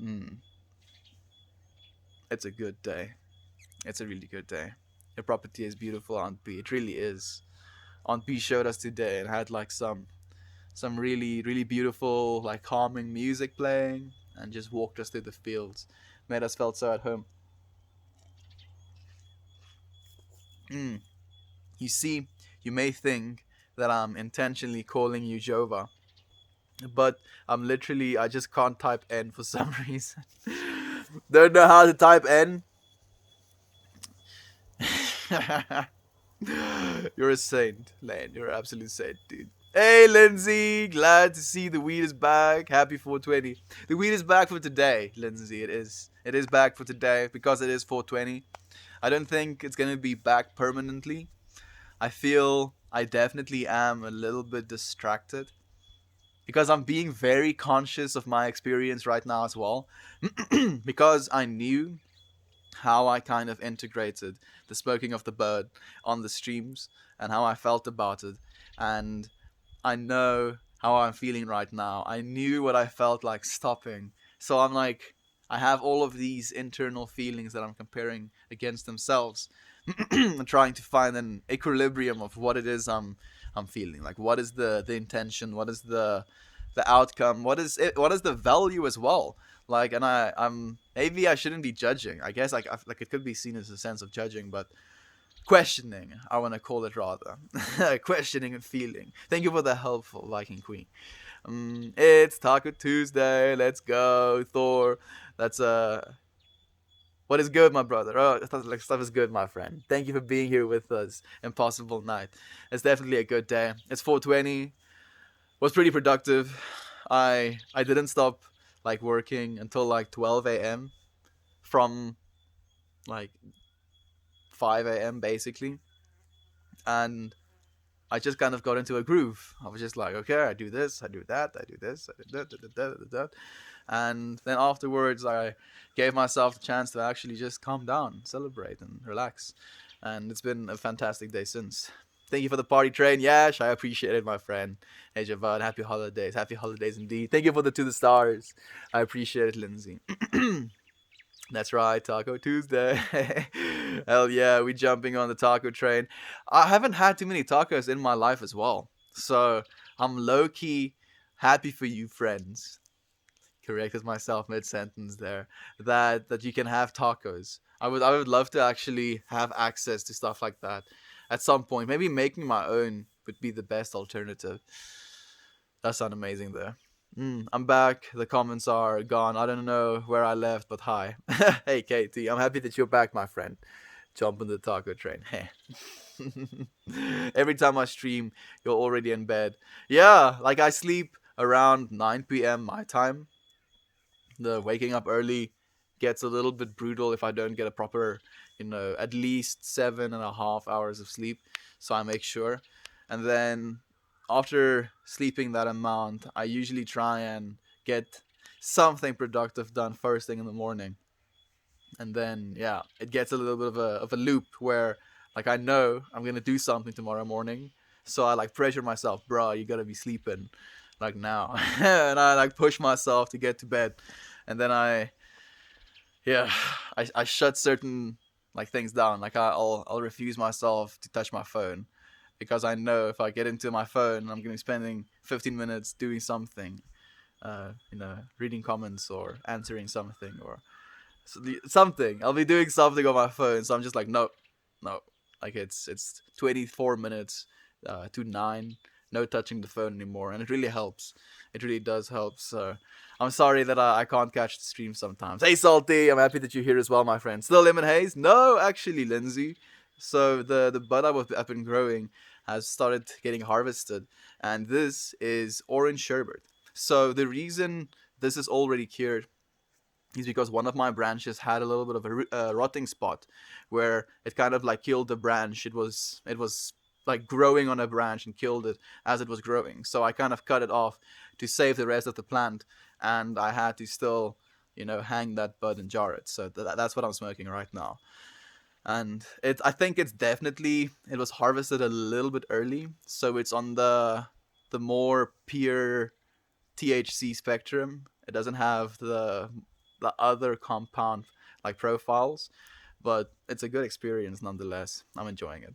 Mm, it's a good day. It's a really good day. Your property is beautiful, Aunt B. It really is. Aunt B showed us today and had like some really beautiful like calming music playing and just walked us through the fields, made us felt so at home. mm. You see, you may think that I'm intentionally calling you Jova, but I just can't type N for some reason. Don't know how to type N. You're a saint, Lane. You're an absolute saint, dude. Hey, Lindsay. Glad to see the weed is back. Happy 420. The weed is back for today, Lindsay. It is. It is back for today because it is 420. I don't think it's going to be back permanently. I feel I definitely am a little bit distracted because I'm being very conscious of my experience right now as well. Because I knew how I kind of integrated the smoking of the bird on the streams and how I felt about it. And I know how I'm feeling right now. I knew what I felt like stopping. So I'm like, I have all of these internal feelings that I'm comparing against themselves and trying to find an equilibrium of what it is I'm feeling. Like what is the intention? What is the outcome? What is the value as well? Like, and I'm maybe I shouldn't be judging. I guess like it could be seen as a sense of judging, but questioning, I want to call it rather. Questioning and feeling. Thank you for the helpful Viking Queen. It's Taco Tuesday. Let's go, Thor. That's what is good, my brother? Oh, stuff is good, my friend. Thank you for being here with us. Impossible night. It's definitely a good day. It's 420. Was pretty productive. I didn't stop like working until like 12 a.m. from like 5 a.m. basically, and I just kind of got into a groove. I was just like, okay, I do this, I do that, I do this, I do that, that. And then afterwards, I gave myself the chance to actually just calm down, celebrate, and relax. And it's been a fantastic day since. Thank you for the party train, Yash. I appreciate it, my friend. Hey, Javad, happy holidays. Happy holidays indeed. Thank you for the to the stars. I appreciate it, Lindsay. That's right, Taco Tuesday. Hell yeah, we jumping on the taco train. I haven't had too many tacos in my life as well. So I'm low key happy for you, friends. Corrected myself mid sentence there. That you can have tacos. I would love to actually have access to stuff like that at some point. Maybe making my own would be the best alternative. That sounds amazing there. I'm back. The comments are gone. I don't know where I left, but hi. Hey, KT. I'm happy that you're back, my friend. Jump on the taco train. Hey. Every time I stream, you're already in bed. Yeah, like I sleep around 9 p.m. my time. The waking up early gets a little bit brutal if I don't get a proper, at least 7.5 hours of sleep. So I make sure. And then after sleeping that amount, I usually try and get something productive done first thing in the morning. And then, yeah, it gets a little bit of a loop where, like, I know I'm going to do something tomorrow morning. So I, like, pressure myself, bro, you got to be sleeping, like, now. And I, like, push myself to get to bed. And then yeah, I shut certain, like, things down. Like, I'll refuse myself to touch my phone because I know if I get into my phone, I'm going to be spending 15 minutes doing something, reading comments or answering something or something. I'll be doing something on my phone. So I'm just like, no, Like it's 24 minutes to 9, no touching the phone anymore, and it really helps. It really does help. So I'm sorry that I can't catch the stream sometimes. Hey Salty, I'm happy that you're here as well, my friend. Still lemon haze? No, actually, Lindsay. So the bud I've been growing has started getting harvested, and this is orange sherbet. So the reason this is already cured is because one of my branches had a little bit of a rotting spot where it kind of like killed the branch. It was like growing on a branch and killed it as it was growing. So I kind of cut it off to save the rest of the plant, and I had to still, hang that bud and jar it. So that's what I'm smoking right now. And I think it was harvested a little bit early, so it's on the more pure THC spectrum. It doesn't have the other compound like profiles, but it's a good experience nonetheless. I'm enjoying it.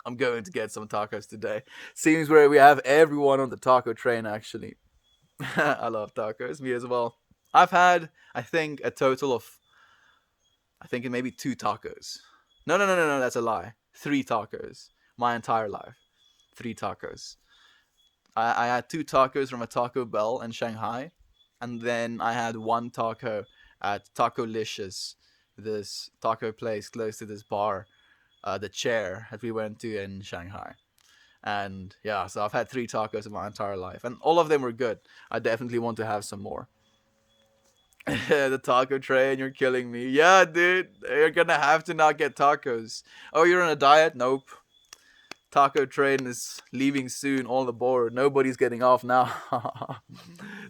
I'm going to get some tacos today. Seems where we have everyone on the taco train actually. I love tacos, me as well. I've had, I think, a total of, I think it may be 2 tacos. No, no, no, no, no, that's a lie. 3 tacos. My entire life. 3 tacos. I had 2 tacos from a Taco Bell in Shanghai, and then I had 1 taco at Taco Licious, this taco place close to this bar, the Chair that we went to in Shanghai. And yeah, so I've had 3 tacos in my entire life, and all of them were good. I definitely want to have some more. The taco train, you're killing me. Yeah, dude, you're gonna have to not get tacos. Oh, you're on a diet? Nope. Taco train is leaving soon. All aboard. Nobody's getting off now.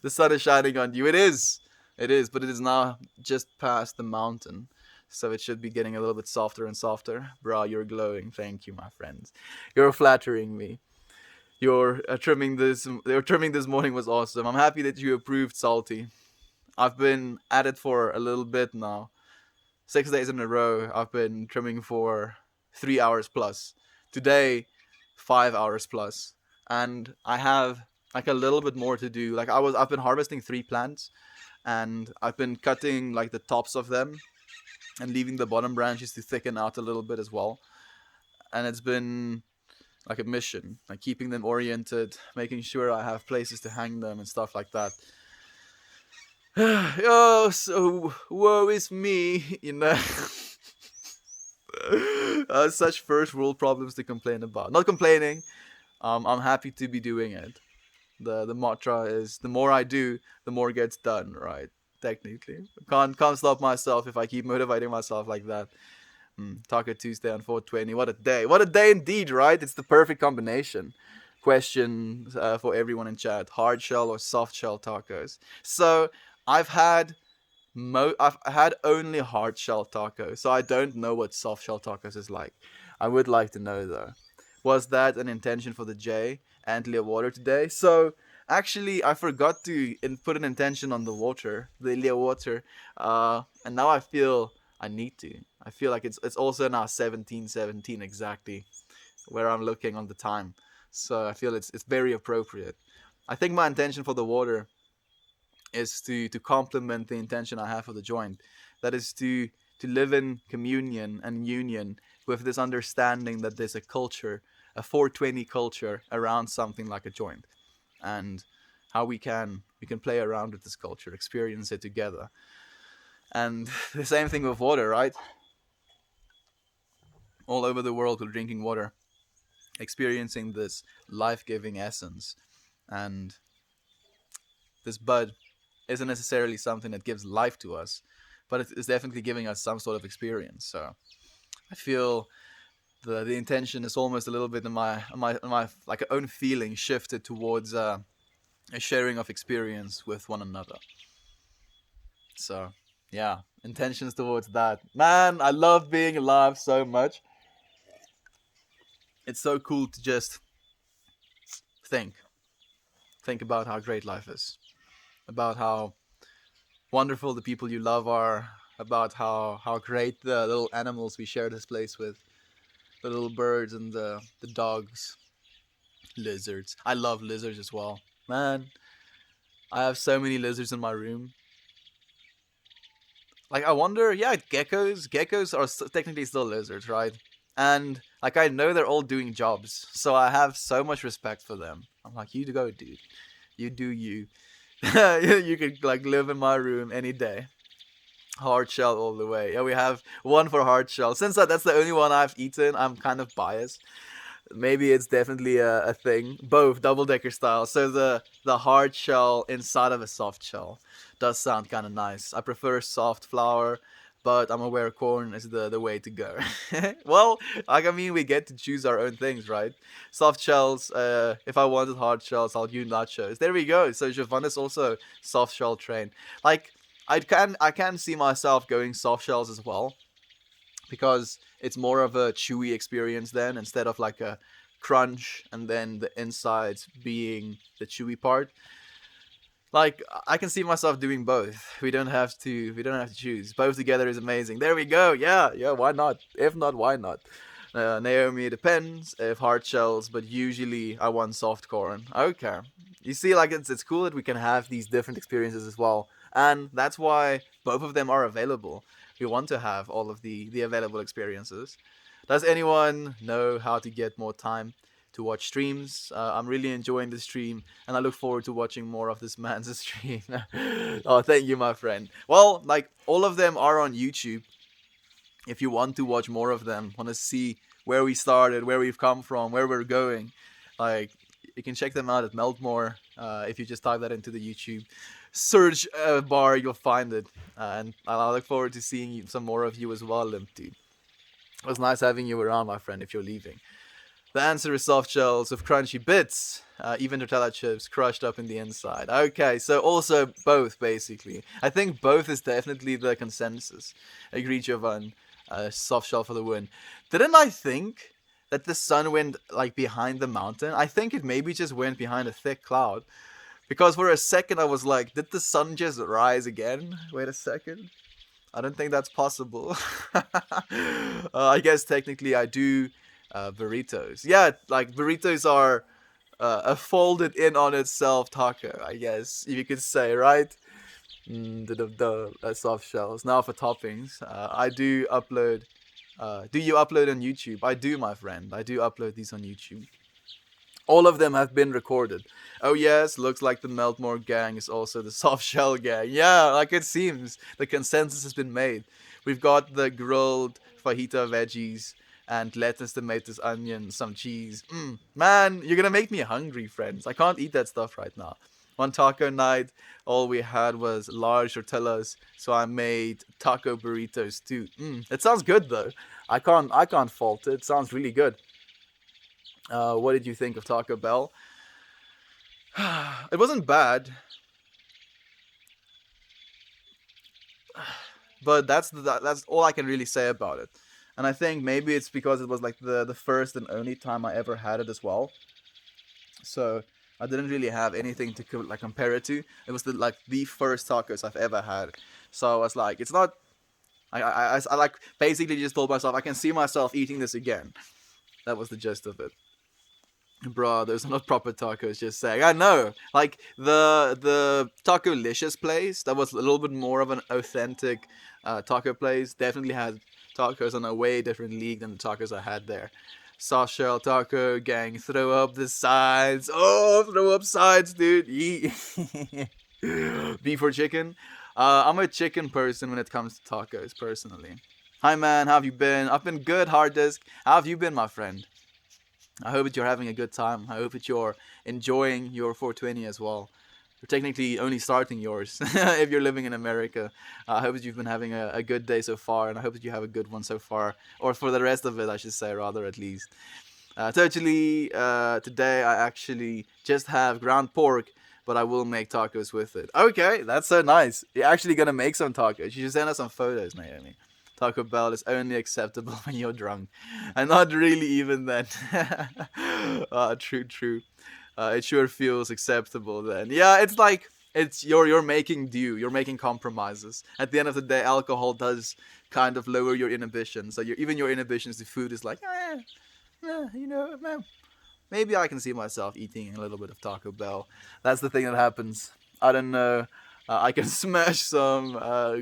The sun is shining on you. It is. It is, but it is now just past the mountain. So it should be getting a little bit softer and softer. Bro, you're glowing. Thank you, my friends. You're flattering me. Your trimming this morning was awesome. I'm happy that you approved, Salty. I've been at it for a little bit now. 6 days in a row, I've been trimming for 3 hours plus. Today, 5 hours plus, and I have like a little bit more to do. I've been harvesting 3 plants, and I've been cutting like the tops of them and leaving the bottom branches to thicken out a little bit as well. And it's been like a mission, like keeping them oriented, making sure I have places to hang them and stuff like that. Oh, so woe is me, such first world problems to complain about. Not complaining. I'm happy to be doing it. The mantra is the more I do, the more gets done. Right? Technically, can't stop myself if I keep motivating myself like that. Taco Tuesday on 420. What a day! What a day indeed, right? It's the perfect combination. Question for everyone in chat: hard shell or soft shell tacos? So I've had I've had only hard shell tacos, so I don't know what soft shell tacos is like. I would like to know though. Was that an intention for the J and Lea water today? So actually, I forgot to put an intention on the Lea water, and now I feel I need to. I feel like it's also now 17:17 exactly where I'm looking on the time, so I feel it's very appropriate. I think my intention for the water is to complement the intention I have for the joint. That is to live in communion and union with this understanding that there's a culture, a 420 culture around something like a joint, and how we can play around with this culture, experience it together. And the same thing with water, right? All over the world, we're drinking water, experiencing this life-giving essence, and this bud isn't necessarily something that gives life to us, but it's definitely giving us some sort of experience. So I feel the intention is almost a little bit in my like own feeling shifted towards a sharing of experience with one another. So yeah, intentions towards that. Man, I love being alive so much. It's so cool to just think think about how great life is, about how wonderful the people you love are, about how great the little animals we share this place with, the little birds and the dogs, lizards. I love lizards as well. Man, I have so many lizards in my room. Like I wonder, yeah, geckos are technically still lizards, right? And like I know they're all doing jobs, so I have so much respect for them. I'm like, you go, dude. You do you. You could like live in my room any day. Hard shell all the way. Yeah, we have one for hard shell. Since that's the only one I've eaten, I'm kind of biased. Maybe it's definitely a thing. Both double decker style. So the hard shell inside of a soft shell does sound kind of nice. I prefer soft flour, but I'm aware corn is the way to go. Well, like I mean, we get to choose our own things, right? Soft shells. If I wanted hard shells, I'll use nachos. There we go. So Javan is also soft shell train. Like I can see myself going soft shells as well because it's more of a chewy experience then instead of like a crunch and then the insides being the chewy part. Like I can see myself doing both. We don't have to choose. Both together is amazing. There we go. Yeah, yeah, why not? If not, why not? Naomi, it depends if hard shells, but usually I want soft corn. Okay. You see, like it's cool that we can have these different experiences as well. And that's why both of them are available. We want to have all of the available experiences. Does anyone know how to get more time to watch streams? I'm really enjoying the stream, and I look forward to watching more of this man's stream. Oh, thank you, my friend. Well, like all of them are on YouTube. If you want to watch more of them, want to see where we started, where we've come from, where we're going, like you can check them out at Meltmore. If you just type that into the YouTube search bar, you'll find it. And I look forward to seeing some more of you as well, Limpty. It was nice having you around, my friend, if you're leaving. The answer is soft shells with crunchy bits, even tortilla chips crushed up in the inside. Okay, so also both, basically. I think both is definitely the consensus. Agree, Jovan. Soft shell for the win. Didn't I think that the sun went like behind the mountain? I think it maybe just went behind a thick cloud. Because for a second I was like, did the sun just rise again? Wait a second. I don't think that's possible. I guess technically I do burritos. Yeah, like burritos are a folded in on itself taco, I guess you could say, right? The soft shells. Now for toppings, I do upload. Do you upload on YouTube? I do, my friend. I do upload these on YouTube. All of them have been recorded. Oh yes, looks like the Meltmore gang is also the soft shell gang. Yeah, like it seems. The consensus has been made. We've got the grilled fajita veggies and lettuce, tomatoes, onions, some cheese. Man, you're gonna make me hungry, friends. I can't eat that stuff right now. One taco night, all we had was large tortillas, so I made taco burritos too. It sounds good though. I can't fault it. It sounds really good. What did you think of Taco Bell? It wasn't bad, but that's all I can really say about it. And I think maybe it's because it was like the first and only time I ever had it as well. So I didn't really have anything to like compare it to. It was the first tacos I've ever had. So I was like, it's not. I like basically just told myself I can see myself eating this again. That was the gist of it. Bro, those are not proper tacos. Just saying. I know, like the Taco Licious place that was a little bit more of an authentic taco place. Definitely had tacos on a way different league than the tacos I had there. Soft shell taco gang, throw up the sides. Oh, throw up sides, dude. Beef or chicken? I'm a chicken person when it comes to tacos, personally. Hi man, how have you been? I've been good, hard disk. How have you been, my friend? I hope that you're having a good time. I hope that you're enjoying your 420 as well. You're technically only starting yours if you're living in America. I hope that you've been having a good day so far, and I hope that you have a good one so far. Or for the rest of it, I should say, rather, at least. Today I actually just have ground pork, but I will make tacos with it. Okay, that's so nice. You're actually gonna make some tacos. You should send us some photos, Naomi. Taco Bell is only acceptable when you're drunk, and not really even then. True, true. It sure feels acceptable then. Yeah, it's like it's you're making do, you're making compromises. At the end of the day, alcohol does kind of lower your inhibitions. So even your inhibitions to food is like, man, maybe I can see myself eating a little bit of Taco Bell. That's the thing that happens. I don't know. I can smash some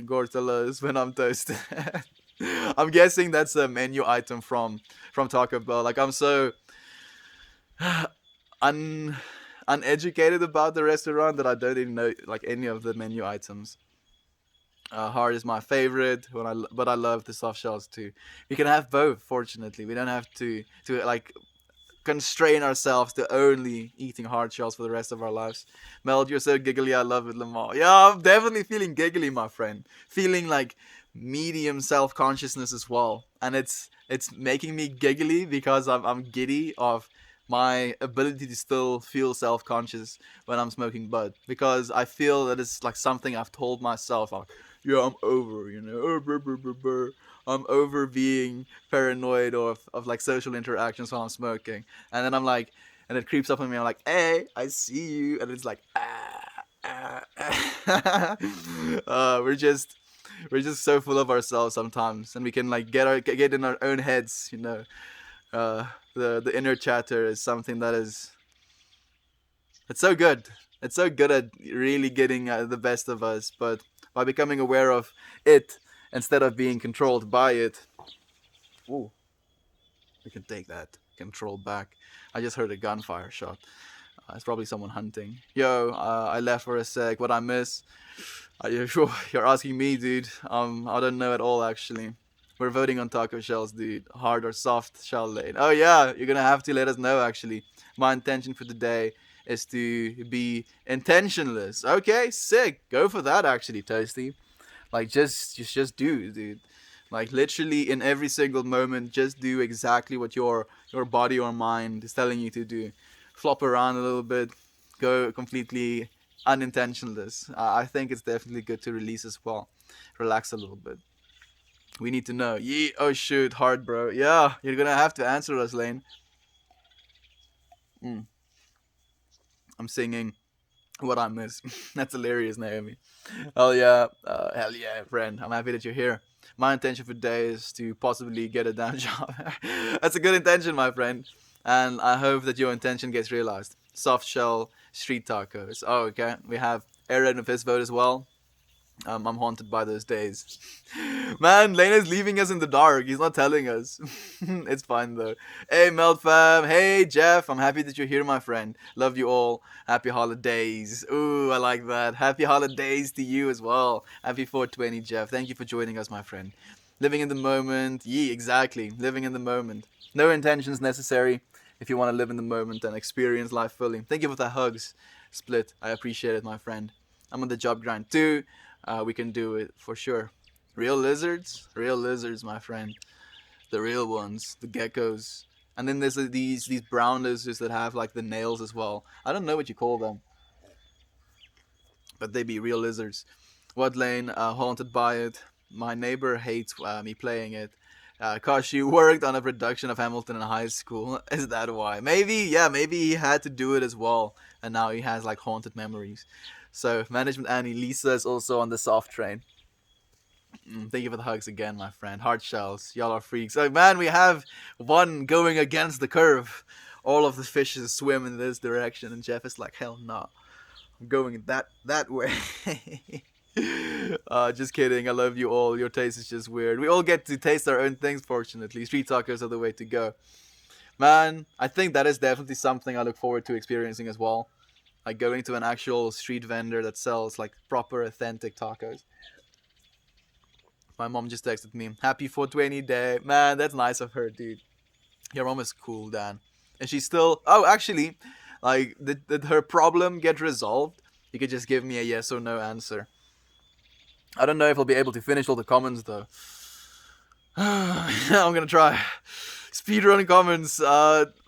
tortillas when I'm toasted. I'm guessing that's a menu item from Taco Bell. Like, I'm so un uneducated about the restaurant that I don't even know like any of the menu items. Hard is my favorite, but I love the soft shells too. We can have both. Fortunately, we don't have to like constrain ourselves to only eating hard shells for the rest of our lives. Mel, you're so giggly. I love it, Lamar. Yeah, I'm definitely feeling giggly, my friend. Feeling like medium self consciousness as well, and it's making me giggly because I'm giddy of my ability to still feel self conscious when I'm smoking bud, because I feel that it's like something I've told myself like, yeah, I'm over, I'm over being paranoid of like social interactions while I'm smoking. And then I'm like, and it creeps up on me. I'm like, hey, I see you. And it's like, we're just so full of ourselves sometimes, and we can like get in our own heads. Uh, the inner chatter is something that is it's so good. It's so good at really getting the best of us, but by becoming aware of it instead of being controlled by it, ooh, we can take that control back. I just heard a gunfire shot. It's probably someone hunting. Yo, I left for a sec. What I miss? Are you sure? You're asking me, dude. I don't know at all, actually. We're voting on taco shells, dude. Hard or soft shell lane. Oh yeah, you're gonna have to let us know. Actually, my intention for the day is to be intentionless. Okay, sick. Go for that, actually, Toasty. Like just do, dude. Like literally in every single moment, just do exactly what your body or mind is telling you to do. Flop around a little bit, go completely unintentionless. I think it's definitely good to release as well. Relax a little bit. We need to know. Yeah. Oh shoot, hard bro. Yeah, you're gonna have to answer us, Lane. Mm, I'm singing what I miss. That's hilarious, Naomi. Hell yeah, friend. I'm happy that you're here. My intention for today is to possibly get a damn job. That's a good intention, my friend. And I hope that your intention gets realized. Soft shell street tacos. Oh, okay. We have Aaron with his vote as well. I'm haunted by those days. Man, Lena's leaving us in the dark. He's not telling us. It's fine though. Hey, Melt fam. Hey, Jeff. I'm happy that you're here, my friend. Love you all. Happy holidays. Ooh, I like that. Happy holidays to you as well. Happy 420, Jeff. Thank you for joining us, my friend. Living in the moment. Yeah, exactly. Living in the moment. No intentions necessary if you want to live in the moment and experience life fully. Thank you for the hugs, Split. I appreciate it, my friend. I'm on the job grind too. We can do it for sure. Real lizards, my friend. The real ones, the geckos. And then there's these brown lizards that have like the nails as well. I don't know what you call them, but they be real lizards. What lane? Haunted by it. My neighbor hates me playing it. Cause she worked on a production of Hamilton in high school. Is that why? Maybe, yeah, maybe he had to do it as well, and now he has like haunted memories. So management Annie Lisa is also on the soft train. Thank you for the hugs again, my friend. Hard shells, y'all are freaks. Oh man, we have one going against the curve. All of the fishes swim in this direction, and Jeff is like, hell no, I'm going that way. Just kidding. I love you all. Your taste is just weird. We all get to taste our own things. Fortunately, street tacos are the way to go. Man, I think that is definitely something I look forward to experiencing as well. Like going to an actual street vendor that sells like proper authentic tacos. My mom just texted me, "Happy 420 day." Man, that's nice of her, dude. Your mom is cool, Dan. And she's still. Oh, actually, like, did her problem get resolved? You could just give me a yes or no answer. I don't know if I'll be able to finish all the comments though. I'm gonna try. Speedrun comments.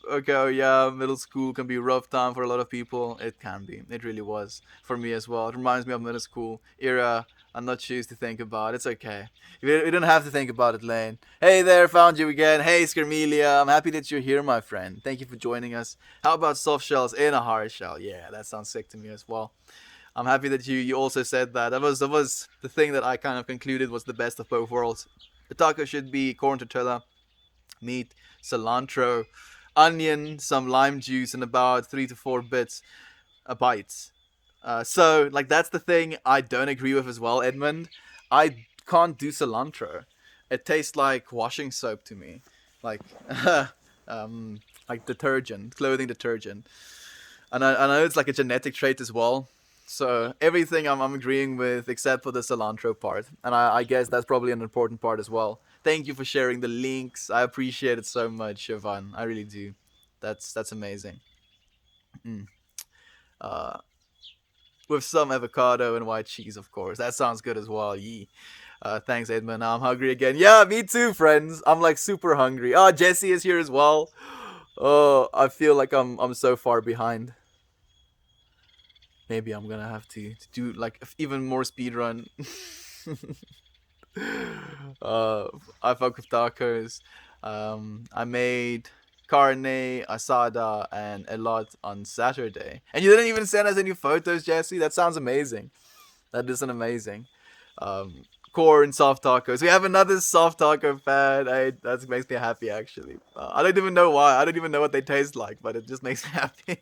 Okay, oh yeah, middle school can be a rough time for a lot of people. It can be. It really was for me as well. It reminds me of middle school era. I'm not choose to think about. It's okay. We don't have to think about it, Lane. Hey there, found you again. Hey, Skermelia. I'm happy that you're here, my friend. Thank you for joining us. How about soft shells in a hard shell? Yeah, that sounds sick to me as well. I'm happy that you also said that. That was the thing that I kind of concluded was the best of both worlds. The taco should be corn tortilla, meat, cilantro, onion, some lime juice, and about 3 to 4 bites. Like that's the thing I don't agree with as well, Edmund. I can't do cilantro. It tastes like washing soap to me, like um, like detergent, clothing detergent. And I know it's like a genetic trait as well. So everything I'm agreeing with except for the cilantro part, and I guess that's probably an important part as well. Thank you for sharing the links. I appreciate it so much, Siobhan. I really do. That's amazing. Mm. Uh, with some avocado and white cheese, of course. That sounds good as well. Yee. Thanks, Edmund. Now I'm hungry again. Yeah, me too, friends. I'm like super hungry. Oh, Jesse is here as well. Oh, I feel like I'm so far behind. Maybe I'm gonna have to do like even more speed run. uh, I fuck with tacos. I made carne asada and a lot on Saturday, and you didn't even send us any photos, Jesse. That sounds amazing. That is an amazing. Um, Corn soft tacos. We have another soft taco fan. That makes me happy actually. I don't even know why. I don't even know what they taste like, but it just makes me happy.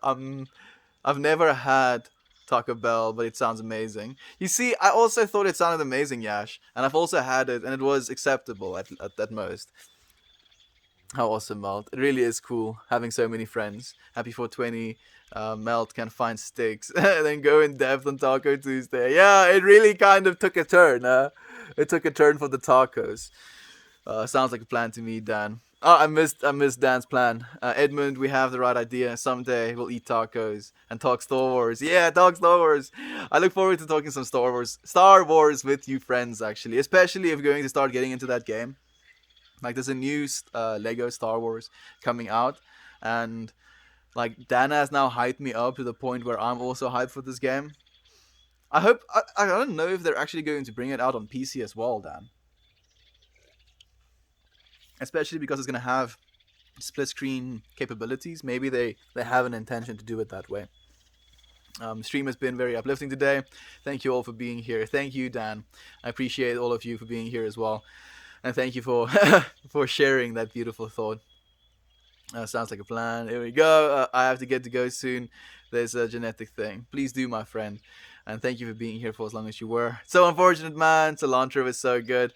I'm I've never had Taco Bell, but it sounds amazing. You see, I also thought it sounded amazing, Yash, and I've also had it, and it was acceptable at most. How awesome, Melt! It really is cool having so many friends. Happy 420. Melt can find sticks and then go in depth on Taco Tuesday. Yeah, it really kind of took a turn. It took a turn for the tacos. Sounds like a plan to me, Dan. Oh, I missed Dan's plan. Edmund, we have the right idea. Someday we'll eat tacos and talk Star Wars. Yeah, talk Star Wars. I look forward to talking some Star Wars with you friends. Actually, especially if you're going to start getting into that game. Like, there's a new Lego Star Wars coming out, and like Dan has now hyped me up to the point where I'm also hyped for this game. I hope I don't know if they're actually going to bring it out on PC as well, Dan. Especially because it's gonna have split screen capabilities. Maybe they have an intention to do it that way. Stream has been very uplifting today. Thank you all for being here. Thank you, Dan. I appreciate all of you for being here as well, and thank you for for sharing that beautiful thought. Sounds like a plan. Here we go. I have to get to go soon. There's a genetic thing. Please do, my friend. And thank you for being here for as long as you were. So unfortunate, man. Cilantro is so good.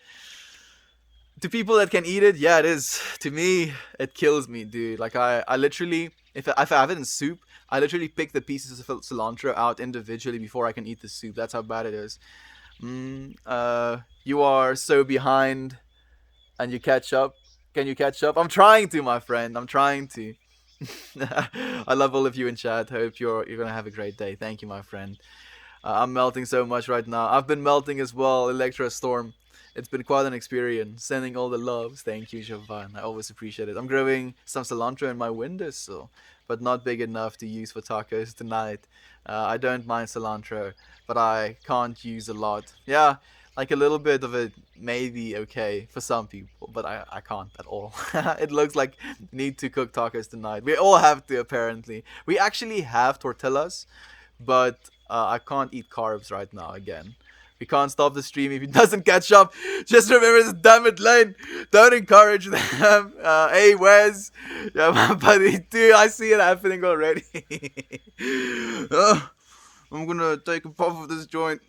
To people that can eat it, yeah, it is. To me, it kills me, dude. Like I literally, if I have it in soup, I literally pick the pieces of cilantro out individually before I can eat the soup. That's how bad it is. You are so behind, and you catch up. Can you catch up? I'm trying to, my friend. I'm trying to. I love all of you in chat. Hope you're gonna have a great day. Thank you, my friend. I'm melting so much right now. I've been melting as well, Electra Storm. It's been quite an experience. Sending all the loves. Thank you, Jovan. I always appreciate it. I'm growing some cilantro in my windowsill, but not big enough to use for tacos tonight. I don't mind cilantro, but I can't use a lot. Yeah, like a little bit of it may be okay for some people, but I can't at all. It looks like need to cook tacos tonight. We all have to, apparently. We actually have tortillas, but I can't eat carbs right now again. We can't stop the stream if it doesn't catch up. Just remember this damn it, Lane. Don't encourage them. Hey, Wes. Yeah, my buddy. Dude, I see it happening already. I'm gonna take a puff of this joint.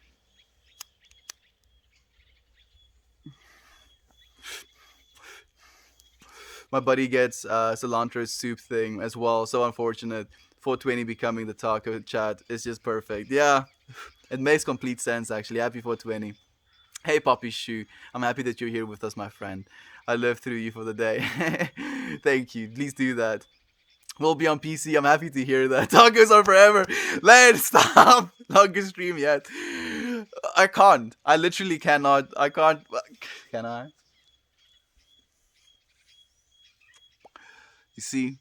My buddy gets cilantro soup thing as well. So unfortunate. 420 becoming the taco chat is just perfect. Yeah, it makes complete sense actually. Happy 420. Hey, Poppy Shoe. I'm happy that you're here with us, my friend. I lived through you for the day. Thank you. Please do that. We'll be on PC. I'm happy to hear that. Tacos are forever. Let's stop. Longest stream yet. I can't. I literally cannot. I can't. Can I? You see,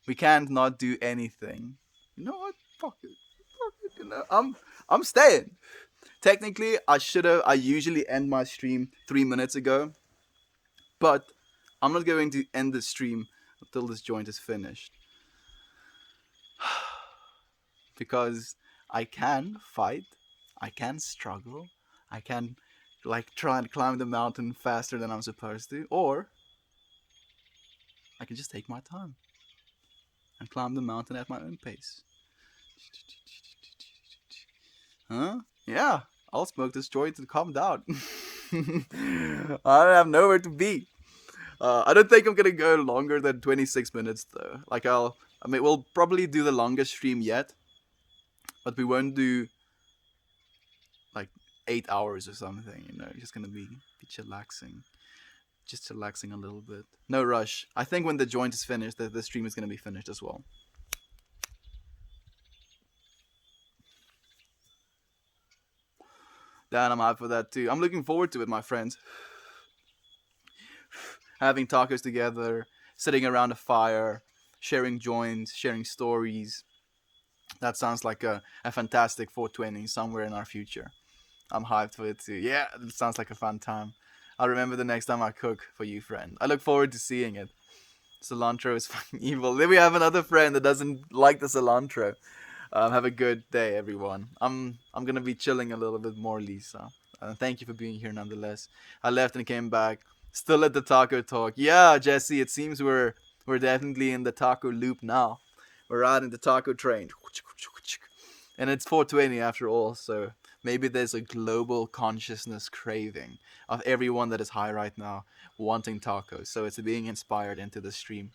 we can't not do anything. You know what? Fuck it. Fuck it. You know, I'm staying. Technically, I should have. I usually end my stream 3 minutes ago, but I'm not going to end the stream until this joint is finished because I can fight, I can struggle, I can like try and climb the mountain faster than I'm supposed to, or I can just take my time and climb the mountain at my own pace. Huh? Yeah, I'll smoke this joint to calm down. I have nowhere to be. I don't think I'm gonna go longer than 26 minutes though. I mean, we'll probably do the longest stream yet, but we won't do like 8 hours or something. You know, it's just gonna be chillaxing, just chillaxing a little bit. No rush. I think when the joint is finished, the stream is gonna be finished as well. Dan, I'm out for that too. I'm looking forward to it, my friends. Having tacos together, sitting around a fire, sharing joints, sharing stories. That sounds like a fantastic 420 somewhere in our future. I'm hyped for it too. Yeah, it sounds like a fun time. I'll remember the next time I cook for you, friend. I look forward to seeing it. Cilantro is fucking evil. Then we have another friend that doesn't like the cilantro. Have a good day, everyone. I'm gonna be chilling a little bit more, Lisa. Thank you for being here, nonetheless. I left and came back. Still at the taco talk. Yeah, Jesse. It seems we're definitely in the taco loop now. We're riding the taco train, and it's 420 after all. So maybe there's a global consciousness craving of everyone that is high right now wanting tacos. So it's being inspired into the stream.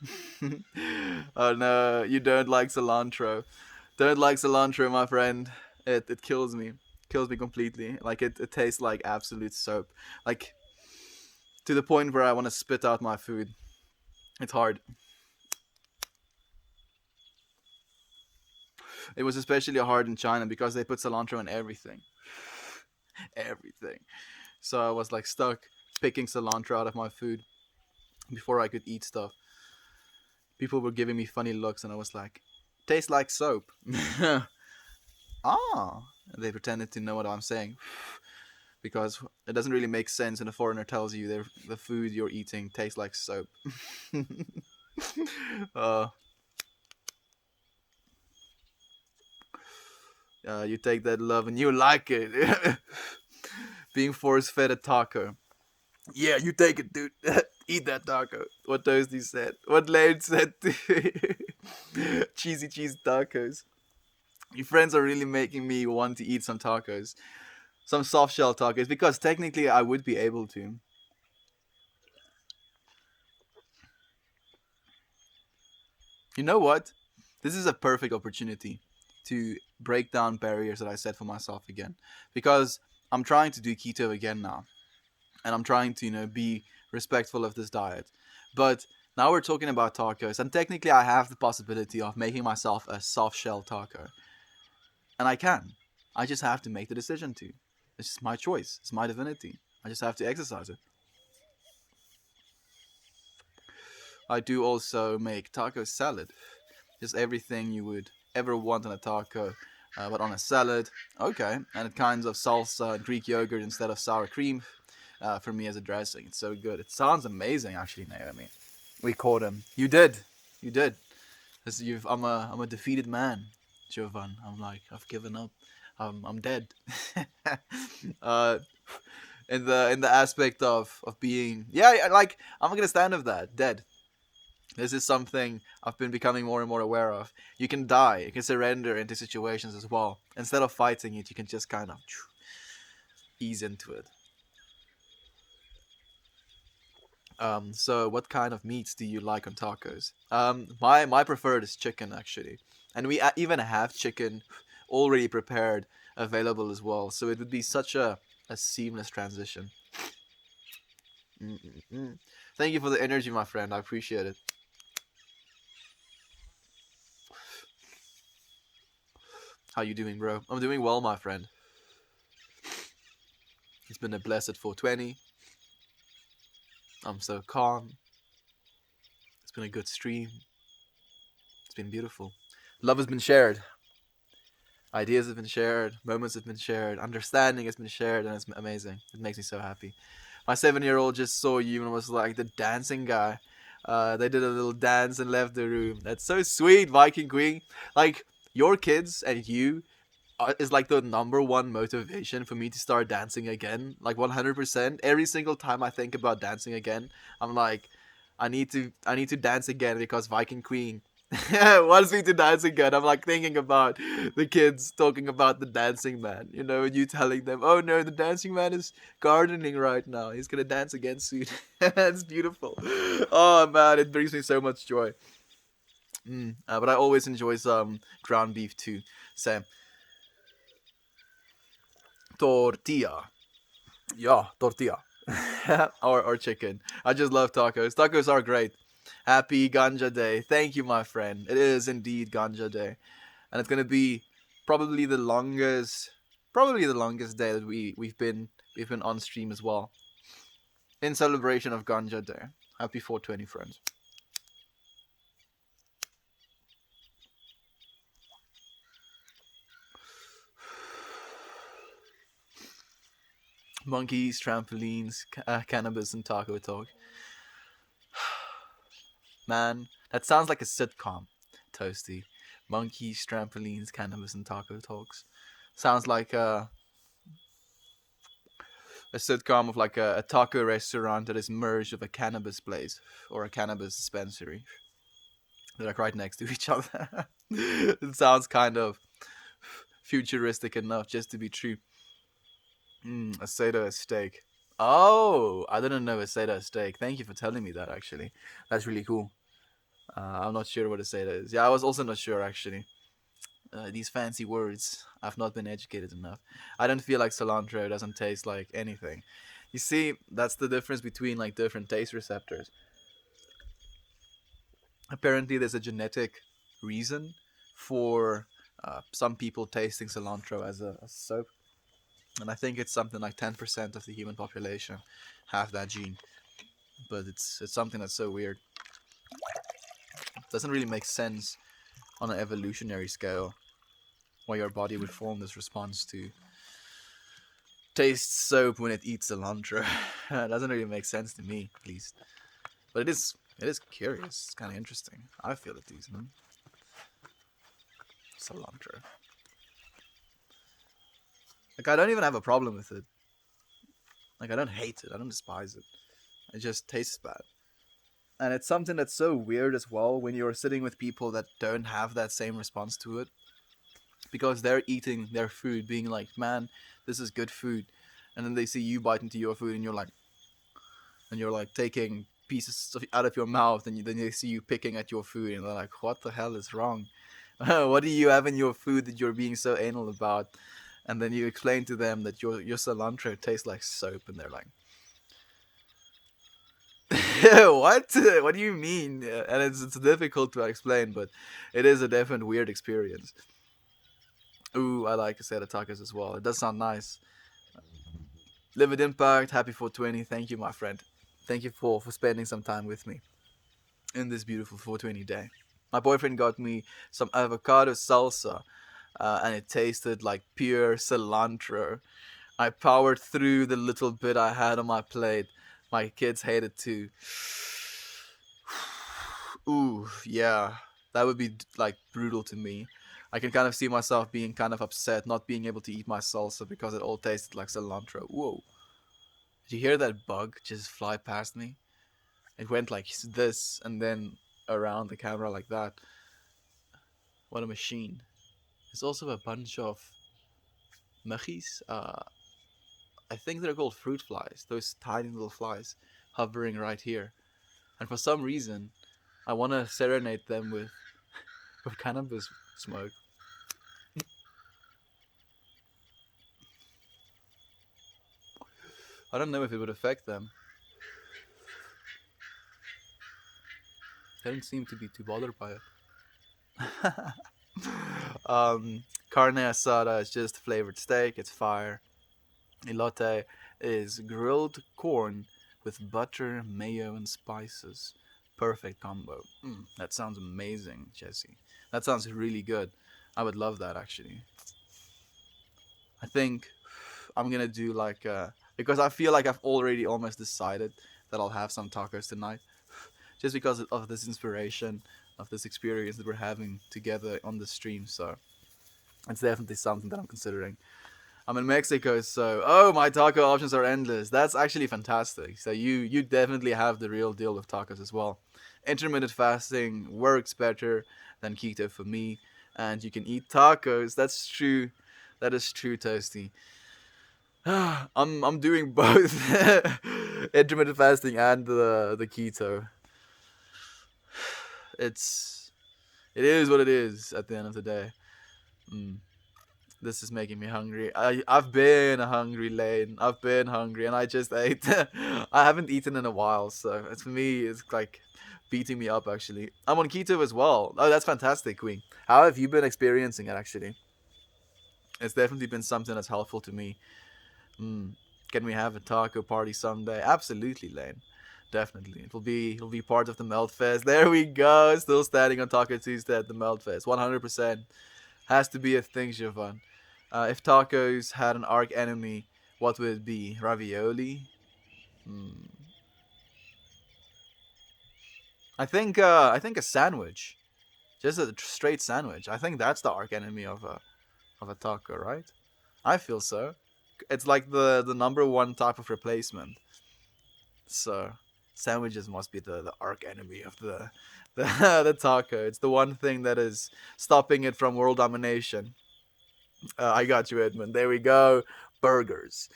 Oh no, you don't like cilantro. Don't like cilantro, my friend. It kills me. Kills me completely. Like it tastes like absolute soap. Like to the point where I want to spit out my food. It's hard. It was especially hard in China because they put cilantro in everything. Everything. So I was like stuck picking cilantro out of my food before I could eat stuff. People were giving me funny looks and I was like, tastes like soap. Ah. And they pretended to know what I'm saying. Because it doesn't really make sense when a foreigner tells you the food you're eating tastes like soap. uh, you take that love and you like it. Being force fed a taco. Yeah, you take it, dude. Eat that taco. What Toasty said. What Laird said. Cheesy cheese tacos. Your friends are really making me want to eat some tacos. Some soft shell tacos. Because technically I would be able to. You know what? This is a perfect opportunity to break down barriers that I set for myself again. Because I'm trying to do keto again now. And I'm trying to, be respectful of this diet. But now we're talking about tacos, and technically I have the possibility of making myself a soft shell taco. And I can. I just have to make the decision to. It's just my choice. It's my divinity. I just have to exercise it. I do also make taco salad. Just everything you would ever want on a taco, but on a salad. Okay. And it kinds of salsa and Greek yogurt instead of sour cream. For me as a dressing. It's so good. It sounds amazing, actually, Naomi. We caught him. You did. You did. I'm a defeated man, Jovan. I've given up. I'm dead. uh, in the aspect of being, yeah, like I'm gonna stand with that. Dead. This is something I've been becoming more and more aware of. You can die. You can surrender into situations as well. Instead of fighting it, you can just kind of ease into it. So what kind of meats do you like on tacos? My preferred is chicken actually, and we even have chicken already prepared available as well. So it would be such a seamless transition. Mm-mm-mm. Thank you for the energy, my friend. I appreciate it. How you doing, bro? I'm doing well, my friend. It's been a blessed 420. I'm so calm. It's been a good stream. It's been beautiful. Love has been shared. Ideas have been shared. Moments have been shared. Understanding has been shared, and it's amazing. It makes me so happy. My 7-year-old just saw you and was like the dancing guy. They did a little dance and left the room. That's so sweet, Viking Queen. Like your kids and you is like the number one motivation for me to start dancing again. Like 100%. Every single time I think about dancing again, I'm like, I need to dance again because Viking Queen Wants me to dance again. I'm like thinking about the kids talking about the dancing man. And you telling them, "Oh no, the dancing man is gardening right now. He's gonna dance again soon." It's beautiful. Oh man, it brings me so much joy. But I always enjoy some ground beef too. So tortilla, yeah, tortilla, or chicken. I just love tacos. Tacos are great. Happy Ganja Day. Thank you, my friend. It is indeed Ganja Day. And it's gonna be probably the longest day that we've been on stream as well. In celebration of Ganja Day. Happy 420 friends. Monkeys, trampolines, cannabis, and taco talk. Man, that sounds like a sitcom. Toasty. Monkeys, trampolines, cannabis, and taco talks. Sounds like a sitcom of like a taco restaurant that is merged with a cannabis place or a cannabis dispensary. They're like right next to each other. It sounds kind of futuristic enough just to be true. A Sado steak. Oh, I didn't know a Sado steak. Thank you for telling me that. Actually, that's really cool. I'm not sure what a Sado is. Yeah, I was also not sure actually. These fancy words. I've not been educated enough. I don't feel like cilantro doesn't taste like anything. You see, that's the difference between like different taste receptors. Apparently, there's a genetic reason for some people tasting cilantro as a soap, and I think it's something like 10% of the human population have that gene. But it's something that's so weird. It doesn't really make sense on an evolutionary scale why your body would form this response to taste soap when it eats cilantro. It doesn't really make sense to me, at least. But it is curious. It's kind of interesting. I feel it these cilantro. Like I don't even have a problem with it. Like I don't hate it. I don't despise it. It just tastes bad. And it's something that's so weird as well when you're sitting with people that don't have that same response to it, because they're eating their food being like, man, this is good food, and then they see you bite into your food and you're like taking pieces out of your mouth, and then they see you picking at your food and they're like, what the hell is wrong? What do you have in your food that you're being so anal about? And then you explain to them that your cilantro tastes like soap, and they're like, what? What do you mean? And it's difficult to explain, but it is a definite weird experience. Ooh, I like Asada tacos as well. It does sound nice. Live with impact. Happy 420. Thank you, my friend. Thank you for spending some time with me in this beautiful 420 day. My boyfriend got me some avocado salsa, and it tasted like pure cilantro. I powered through the little bit I had on my plate. My kids hate it too. Ooh, yeah. That would be like brutal to me. I can kind of see myself being kind of upset, not being able to eat my salsa because it all tasted like cilantro. Whoa. Did you hear that bug just fly past me? It went like this and then around the camera like that. What a machine. There's also a bunch of machis. I think they're called fruit flies. Those tiny little flies hovering right here. And for some reason, I want to serenade them with cannabis smoke. I don't know if it would affect them. They don't seem to be too bothered by it. Carne asada is just flavored steak. It's fire. Elote is grilled corn with butter, mayo, and spices. Perfect combo. That sounds amazing, Jesse. That sounds really good. I would love that actually. I think I'm gonna do like because I feel like I've already almost decided that I'll have some tacos tonight, just because of this inspiration, of this experience that we're having together on the stream. So it's definitely something that I'm considering. I'm in Mexico, so oh, my taco options are endless. That's actually fantastic. So you definitely have the real deal with tacos as well. Intermittent fasting works better than keto for me, and you can eat tacos. That's true. That is true, Toasty. I'm doing both intermittent fasting and the keto. It's it is what it is at the end of the day. Mm. This is making me hungry. I've been hungry, Lane. I've been hungry, and I just ate. I haven't eaten in a while, so it's for me. It's like beating me up. Actually, I'm on keto as well. Oh, that's fantastic, Queen. How have you been experiencing it? Actually, it's definitely been something that's helpful to me. Mm. Can we have a taco party someday? Absolutely, Lane. Definitely. It'll be part of the Melt Fest. There we go. Still standing on Taco Tuesday at the Melt Fest. 100%. Has to be a thing, Jovan. If tacos had an arch enemy, what would it be? Ravioli? Hmm. I think a sandwich. Just a straight sandwich. I think that's the arch enemy of a taco, right? I feel so. It's like the number one type of replacement. So sandwiches must be the arch enemy of the the taco. It's the one thing that is stopping it from world domination. I got you, Edmund. There we go. Burgers.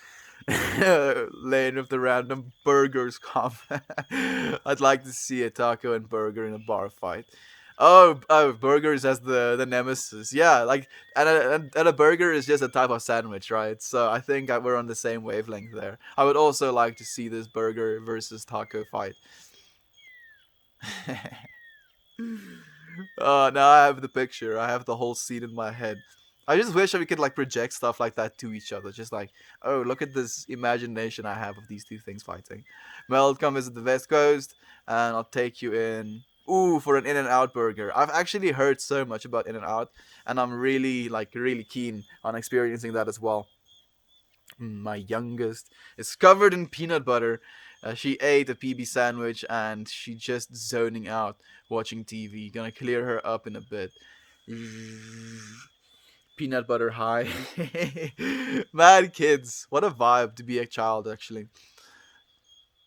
Lane of the random burgers comment. I'd like to see a taco and burger in a bar fight. Oh, burgers as the nemesis. Yeah, like and a burger is just a type of sandwich, right? So I think we're on the same wavelength there. I would also like to see this burger versus taco fight. Now I have the picture. I have the whole scene in my head. I just wish we could like project stuff like that to each other. Just like, oh, look at this imagination I have of these two things fighting. Mel, come visit the West Coast, and I'll take you in. Ooh, for an In-N-Out burger. I've actually heard so much about In-N-Out, and I'm really really keen on experiencing that as well. My youngest is covered in peanut butter. She ate a PB sandwich and she just zoning out watching TV. Gonna clear her up in a bit. Peanut butter high. Mad kids. What a vibe to be a child, actually.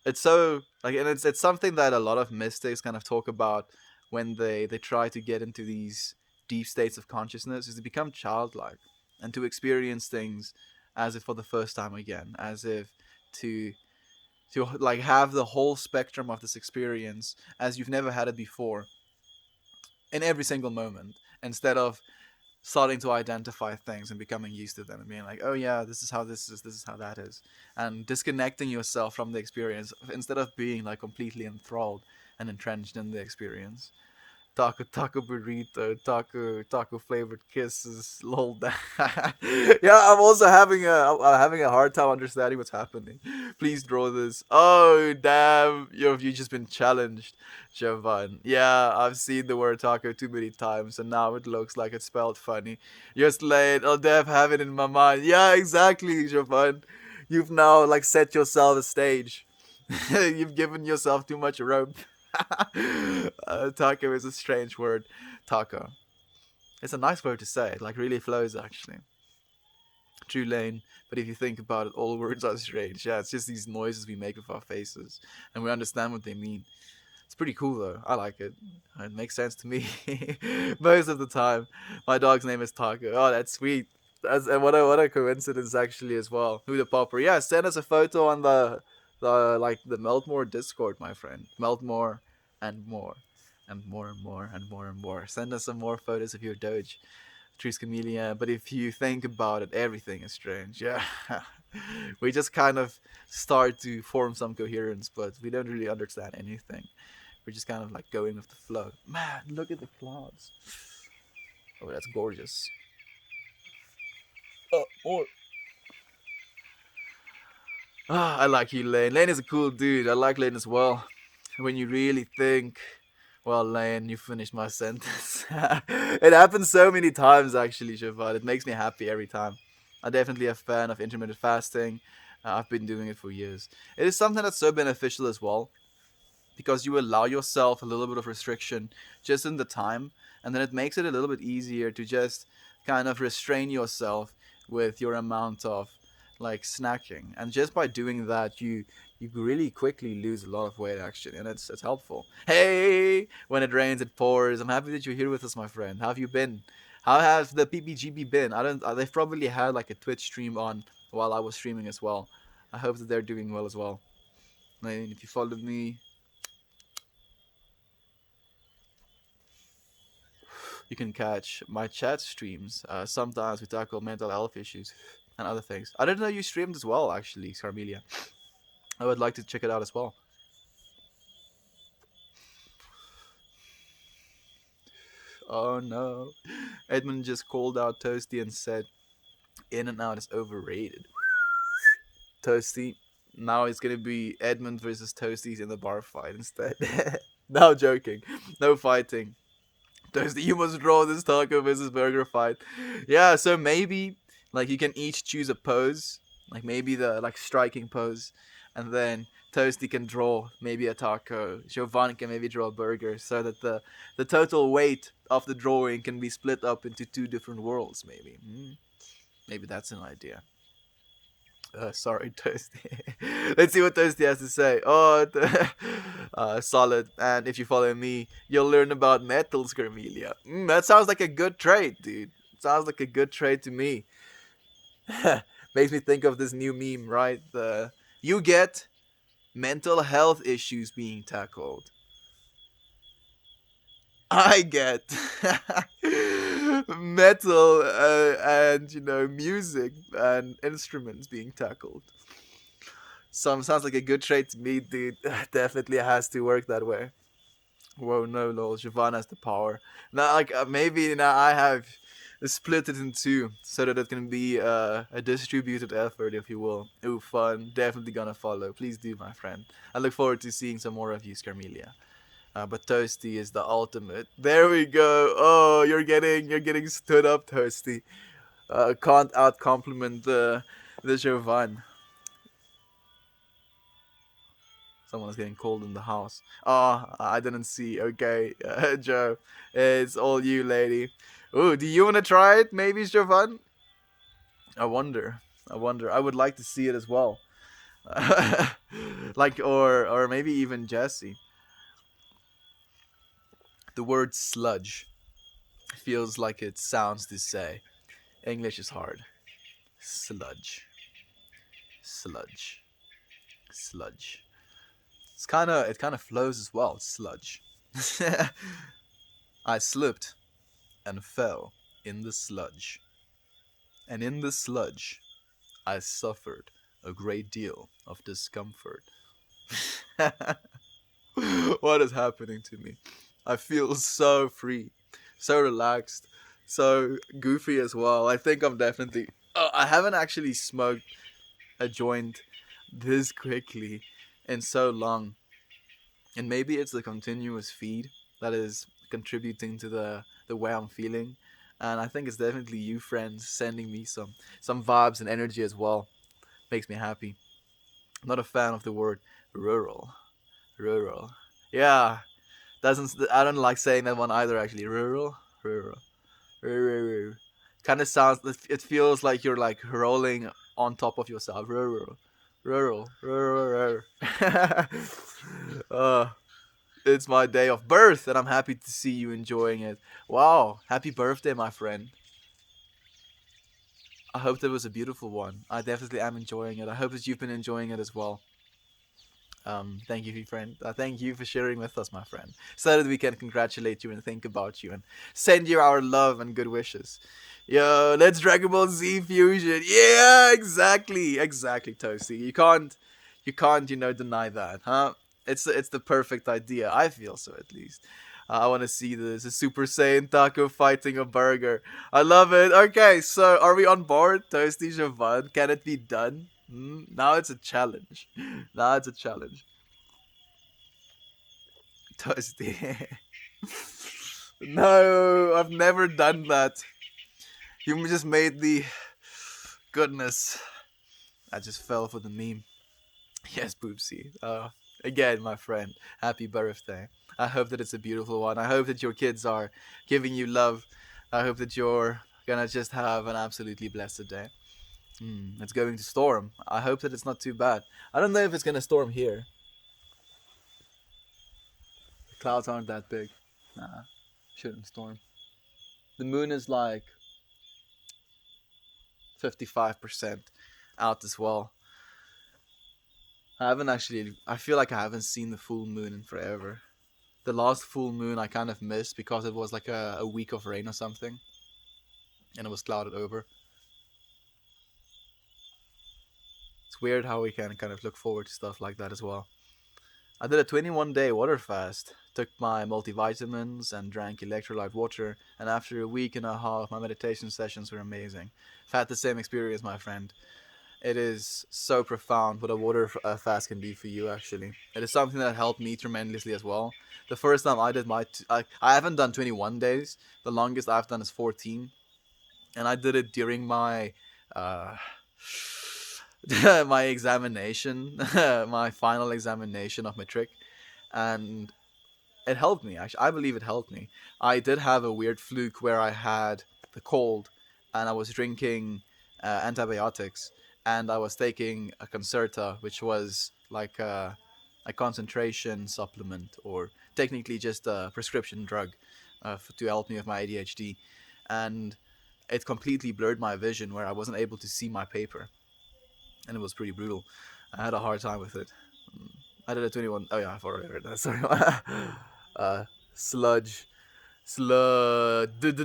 It's so like, and it's something that a lot of mystics kind of talk about when they try to get into these deep states of consciousness, is to become childlike and to experience things as if for the first time again, as if to like have the whole spectrum of this experience as you've never had it before in every single moment, instead of starting to identify things and becoming used to them and being like, oh yeah, this is how that is, and disconnecting yourself from the experience instead of being like completely enthralled and entrenched in the experience. Taco burrito, taco flavored kisses, lol. Yeah, I'm also having a hard time understanding what's happening. Please draw this. Oh damn, you've just been challenged, Jovan. Yeah, I've seen the word taco too many times, and now it looks like it's spelled funny. You're slayed. I'll def have it in my mind. Yeah, exactly, Jovan. You've now like set yourself a stage. You've given yourself too much rope. Taco is a strange word. Taco. It's a nice word to say. It like really flows actually. True lane. But if you think about it, all words are strange. Yeah, it's just these noises we make with our faces, and we understand what they mean. It's pretty cool though. I like it. It makes sense to me most of the time. My dog's name is Taco. Oh, that's sweet. And what a coincidence actually as well. Who the popper? Yeah, send us a photo on the Meltmore Discord, my friend. Meltmore and more. And more and more and more and more. Send us some more photos of your Doge. Trees Camellia. But if you think about it, everything is strange. Yeah. We just kind of start to form some coherence, but we don't really understand anything. We're just kind of like going with the flow. Man, look at the clouds. Oh, that's gorgeous. Oh, more. I like you, Lane. Lane is a cool dude. I like Lane as well. When you really think, well, Lane, you finished my sentence. It happens so many times, actually, Shavad. It makes me happy every time. I'm definitely a fan of intermittent fasting. I've been doing it for years. It is something that's so beneficial as well, because you allow yourself a little bit of restriction just in the time, and then it makes it a little bit easier to just kind of restrain yourself with your amount of like snacking, and just by doing that, you really quickly lose a lot of weight actually, and it's helpful. Hey, when it rains, it pours. I'm happy that you're here with us, my friend. How have you been? How has the PBGB been? I don't. They've probably had like a Twitch stream on while I was streaming as well. I hope that they're doing well as well. I mean, if you followed me, you can catch my chat streams. Sometimes we tackle mental health issues and other things. I didn't know you streamed as well, actually, Carmelia. I would like to check it out as well. Oh no. Edmund just called out Toasty and said, In and Out is overrated. Toasty. Now it's gonna be Edmund versus Toasties in the bar fight instead. No joking. No fighting. Toasty, you must draw this taco versus burger fight. Yeah, so maybe like you can each choose a pose, like maybe the like striking pose, and then Toasty can draw maybe a taco. Jovan can maybe draw a burger, so that the total weight of the drawing can be split up into two different worlds. Maybe, maybe that's an idea. Sorry, Toasty. Let's see what Toasty has to say. Oh, solid. And if you follow me, you'll learn about metals, Carmelia. That sounds like a good trade, dude. Sounds like a good trade to me. Makes me think of this new meme, right? The you get mental health issues being tackled. I get metal and music and instruments being tackled. Sounds like a good trade to me, dude. Definitely has to work that way. Whoa, no, lol. Siobhan has the power. Now, like maybe now I have split it in two so that it can be a distributed effort, if you will. Ooh, fun. Definitely gonna follow. Please do, my friend. I look forward to seeing some more of you, Scarmelia. But Toasty is the ultimate. There we go. Oh, you're getting stood up, Toasty. Can't out compliment the Jovan. Someone's getting cold in the house. Oh, I didn't see. Okay, Joe, it's all you, lady. Ooh, do you want to try it? Maybe, Jovan? I wonder. I wonder. I would like to see it as well. Like, or maybe even Jesse. The word sludge feels like it sounds to say. English is hard. Sludge. Sludge. Sludge. It kind of flows as well. Sludge. I slipped and fell in the sludge. And in the sludge, I suffered a great deal of discomfort. What is happening to me? I feel so free, so relaxed, so goofy as well. I think I'm definitely. Oh, I haven't actually smoked a joint this quickly in so long, and maybe it's the continuous feed that is contributing to the way I'm feeling. And I think it's definitely you, friends, sending me some vibes and energy as well. Makes me happy. I'm not a fan of the word rural. Rural. Yeah, doesn't I don't like saying that one either. Actually, rural, rural, rural. Kind of sounds. It feels like you're like rolling on top of yourself. Rural, rural, rural. uh, it's my day of birth, and I'm happy to see you enjoying it. Wow, happy birthday, my friend. I hope that was a beautiful one. I definitely am enjoying it. I hope that you've been enjoying it as well. Thank you, friend. Thank you for sharing with us, my friend, so that we can congratulate you and think about you and send you our love and good wishes. Yo, let's Dragon Ball Z fusion. Yeah, exactly, Toasty. You can't, deny that, huh? It's the perfect idea. I feel so, at least. I want to see this a Super Saiyan taco fighting a burger. I love it. Okay, so are we on board, Toasty Javan? Can it be done? Now it's a challenge. Now it's a challenge. Toasty. No, I've never done that. You just made the goodness. I just fell for the meme. Yes, Boopsy. Again, my friend, happy birthday. I hope that it's a beautiful one. I hope that your kids are giving you love. I hope that you're gonna just have an absolutely blessed day. It's going to storm. I hope that it's not too bad. I don't know if it's gonna storm here. The clouds aren't that big. Nah, shouldn't storm. The moon is like 55% out as well. I haven't actually. I feel like I haven't seen the full moon in forever. The last full moon I kind of missed because it was like a week of rain or something, and it was clouded over. It's weird how we can kind of look forward to stuff like that as well. I did a 21-day water fast, took my multivitamins and drank electrolyte water, and after a week and a half, my meditation sessions were amazing. I've had the same experience, my friend. It is so profound what a water fast can do for you, actually. It is something that helped me tremendously as well. The first time I did I haven't done 21 days. The longest I've done is 14. And I did it during my uh, my examination, my final examination of matric, and it helped me. Actually, I believe it helped me. I did have a weird fluke where I had the cold, and I was drinking antibiotics, and I was taking a Concerta, which was like a concentration supplement, or technically just a prescription drug to help me with my ADHD, and it completely blurred my vision where I wasn't able to see my paper, and it was pretty brutal. I had a hard time with it. I did a 21. Oh yeah, I've already heard that. Sorry. uh, sludge, sludge. This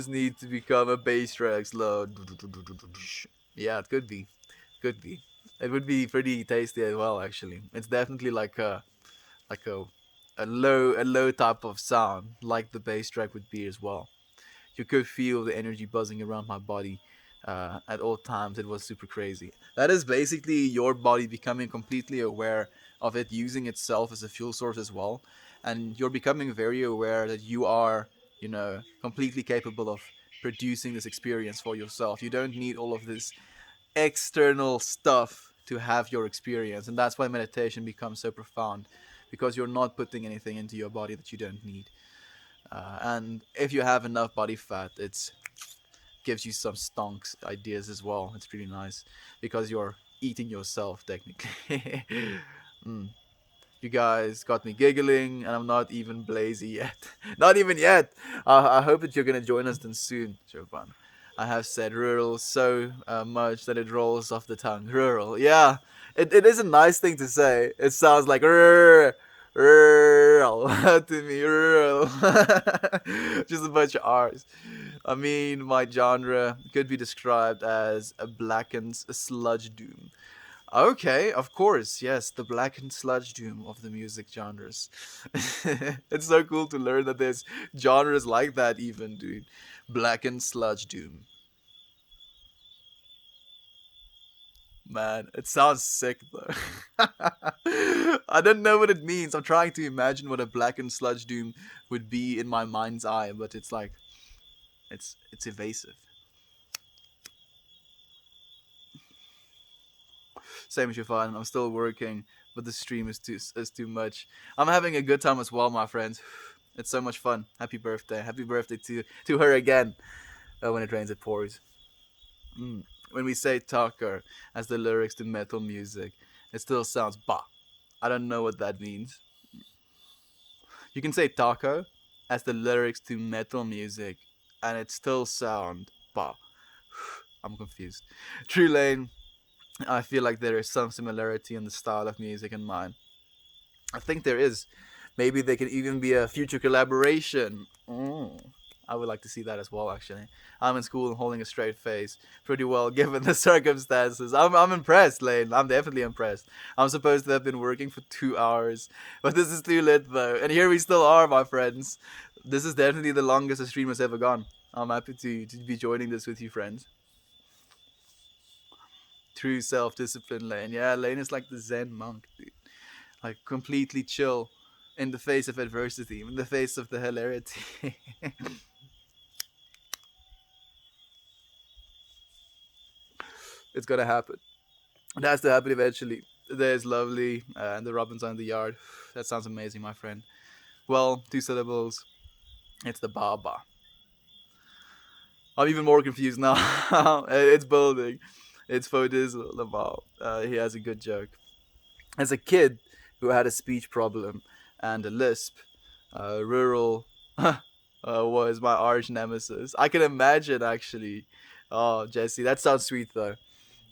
needs to become a bass track. Sludge. Yeah, it could be. Could be. It would be pretty tasty as well. Actually, it's definitely like a low type of sound, like the bass track would be as well. You could feel the energy buzzing around my body at all times. It was super crazy. That is basically your body becoming completely aware of it using itself as a fuel source as well. And you're becoming very aware that you are, completely capable of producing this experience for yourself. You don't need all of this external stuff to have your experience. And that's why meditation becomes so profound, because you're not putting anything into your body that you don't need. And if you have enough body fat, it gives you some stonks ideas as well. It's really nice because you're eating yourself technically. mm. You guys got me giggling, and I'm not even blazy yet. Not even yet. I hope that you're gonna join us then soon, Jovan. I have said rural so much that it rolls off the tongue. Rural, yeah. It is a nice thing to say. It sounds like rural to me, rural. Just a bunch of R's. I mean, my genre could be described as a blackened sludge doom. Okay, of course, yes, the blackened sludge doom of the music genres. It's so cool to learn that there's genres like that, even, dude. Blackened sludge doom. Man, it sounds sick though. I don't know what it means. I'm trying to imagine what a blackened sludge doom would be in my mind's eye, but it's like it's evasive. Same as you find. I'm still working, but the stream is too much. I'm having a good time as well, my friends. It's so much fun. Happy birthday! Happy birthday to her again. When it rains, it pours. Mm. When we say talker as the lyrics to metal music, it still sounds bah. I don't know what that means. You can say taco as the lyrics to metal music, and it still sound bah. I'm confused. True Lane, I feel like there is some similarity in the style of music and mine. I think there is. Maybe they could even be a future collaboration. I would like to see that as well, actually. I'm in school and holding a straight face. Pretty well given the circumstances. I'm impressed, Lane. I'm definitely impressed. I'm supposed to have been working for 2 hours. But this is too lit, though. And here we still are, my friends. This is definitely the longest a stream has ever gone. I'm happy to be joining this with you, friends. True self discipline, Lane. Yeah, Lane is like the Zen monk, dude. Like completely chill in the face of adversity, in the face of the hilarity. It's gonna happen. It has to happen eventually. The day is lovely, and the robins are in the yard. That sounds amazing, my friend. Well, 2 syllables. It's the Baba. I'm even more confused now. It's building. It's Fodis Laval. He has a good joke. As a kid who had a speech problem and a lisp, rural was my arch nemesis. I can imagine actually. Oh, Jesse, that sounds sweet though.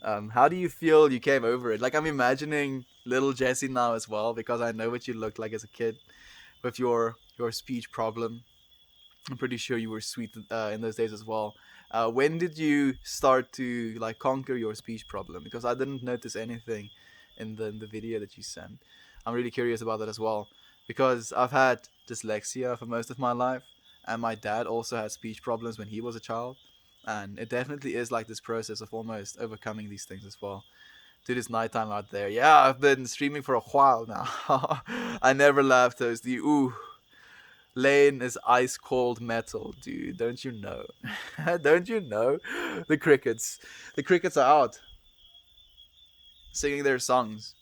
How do you feel you came over it? Like I'm imagining little Jesse now as well because I know what you looked like as a kid with your speech problem. I'm pretty sure you were sweet in those days as well. When did you start to like conquer your speech problem? Because I didn't notice anything in the video that you sent. I'm really curious about that as well because I've had dyslexia for most of my life, and my dad also had speech problems when he was a child, and it definitely is like this process of almost overcoming these things as well. Dude, it's nighttime out there. Yeah, I've been streaming for a while now. I never laughed, Toasty. Ooh, Lane is ice cold metal, dude. Don't you know? Don't you know? The crickets. The crickets are out singing their songs.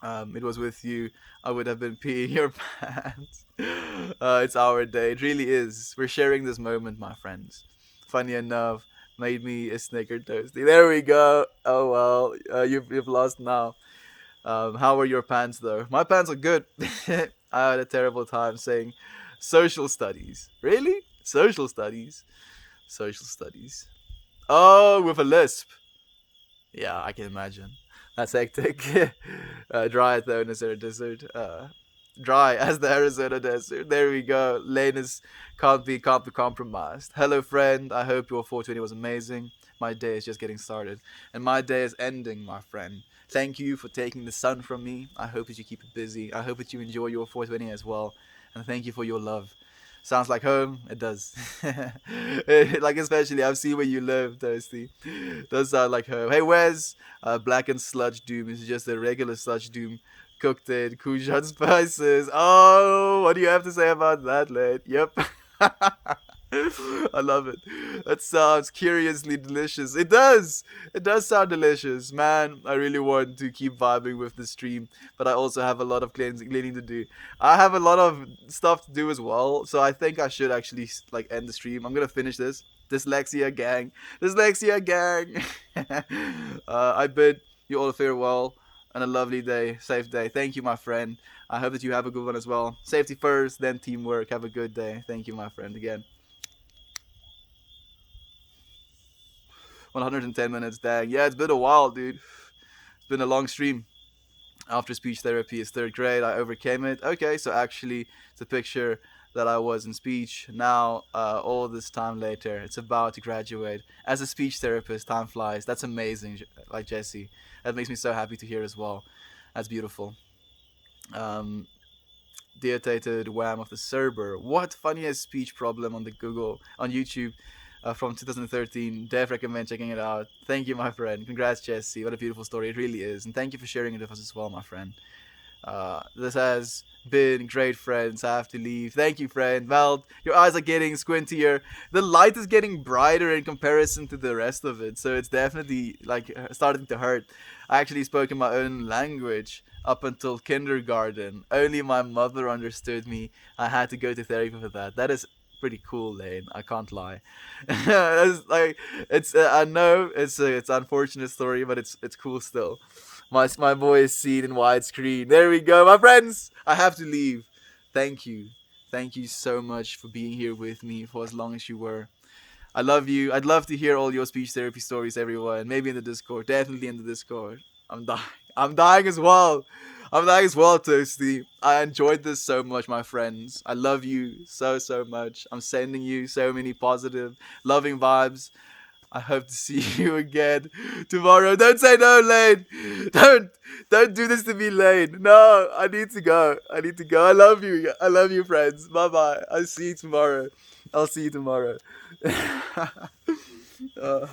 It was with you. I would have been peeing your pants. It's our day. It really is. We're sharing this moment, my friends. Funny enough, made me a snicker toasty. There we go. Oh well, you've lost now. How are your pants though? My pants are good. I had a terrible time saying social studies. Really? Social studies? Social studies. Oh, with a lisp. Yeah, I can imagine. That's hectic. Dry as the Arizona desert. Dry as the Arizona desert. There we go. Lanus can't be compromised. Hello, friend. I hope your 420 was amazing. My day is just getting started, and my day is ending, my friend. Thank you for taking the sun from me. I hope that you keep it busy. I hope that you enjoy your 420 as well, and thank you for your love. Sounds like home. It does. Like especially I've seen where you live, Toasty. Does sound like home. Hey, Wes. Blackened sludge doom is just a regular sludge doom cooked in Kujan spices. Oh, what do you have to say about that, lad? Yep. I love it. That sounds curiously delicious. It does. It does sound delicious, man. I really want to keep vibing with the stream, but I also have a lot of cleaning to do. I have a lot of stuff to do as well, so I think I should actually like end the stream. I'm gonna finish this. Dyslexia gang. Dyslexia gang. I bid you all a farewell and a lovely day, safe day. Thank you, my friend. I hope that you have a good one as well. Safety first, then teamwork. Have a good day. Thank you, my friend, again. 110 minutes, dang. Yeah, it's been a while, dude. It's been a long stream. After speech therapy is third grade, I overcame it. Okay, so actually, it's a picture that I was in speech. Now, all this time later, it's about to graduate. As a speech therapist, time flies. That's amazing, like Jesse. That makes me so happy to hear as well. That's beautiful. Um, Detated wham of the Serber. What funniest speech problem on the Google on YouTube from 2013? Def recommend checking it out. Thank you, my friend. Congrats, Jesse. What a beautiful story it really is, and thank you for sharing it with us as well, my friend. This has been great, friends. I have to leave. Thank you, friend. Well, your eyes are getting squintier. The light is getting brighter in comparison to the rest of it, so it's definitely like starting to hurt. I actually spoke in my own language up until kindergarten. Only my mother understood me. I had to go to therapy for that. That is pretty cool, Lane. I can't lie. It's like it's. I know it's an unfortunate story, but it's cool still. My boy is seen in widescreen. There we go, my friends. I have to leave. Thank you. Thank you so much for being here with me for as long as you were. I love you. I'd love to hear all your speech therapy stories, everyone. Maybe in the Discord. Definitely in the Discord. I'm dying. I'm dying as well. I'm dying as well, Toasty. I enjoyed this so much, my friends. I love you so, so much. I'm sending you so many positive, loving vibes. I hope to see you again tomorrow. Don't say no, Lane. Don't do this to me, Lane. No, I need to go. I need to go. I love you. I love you, friends. Bye bye. I'll see you tomorrow. I'll see you tomorrow. uh,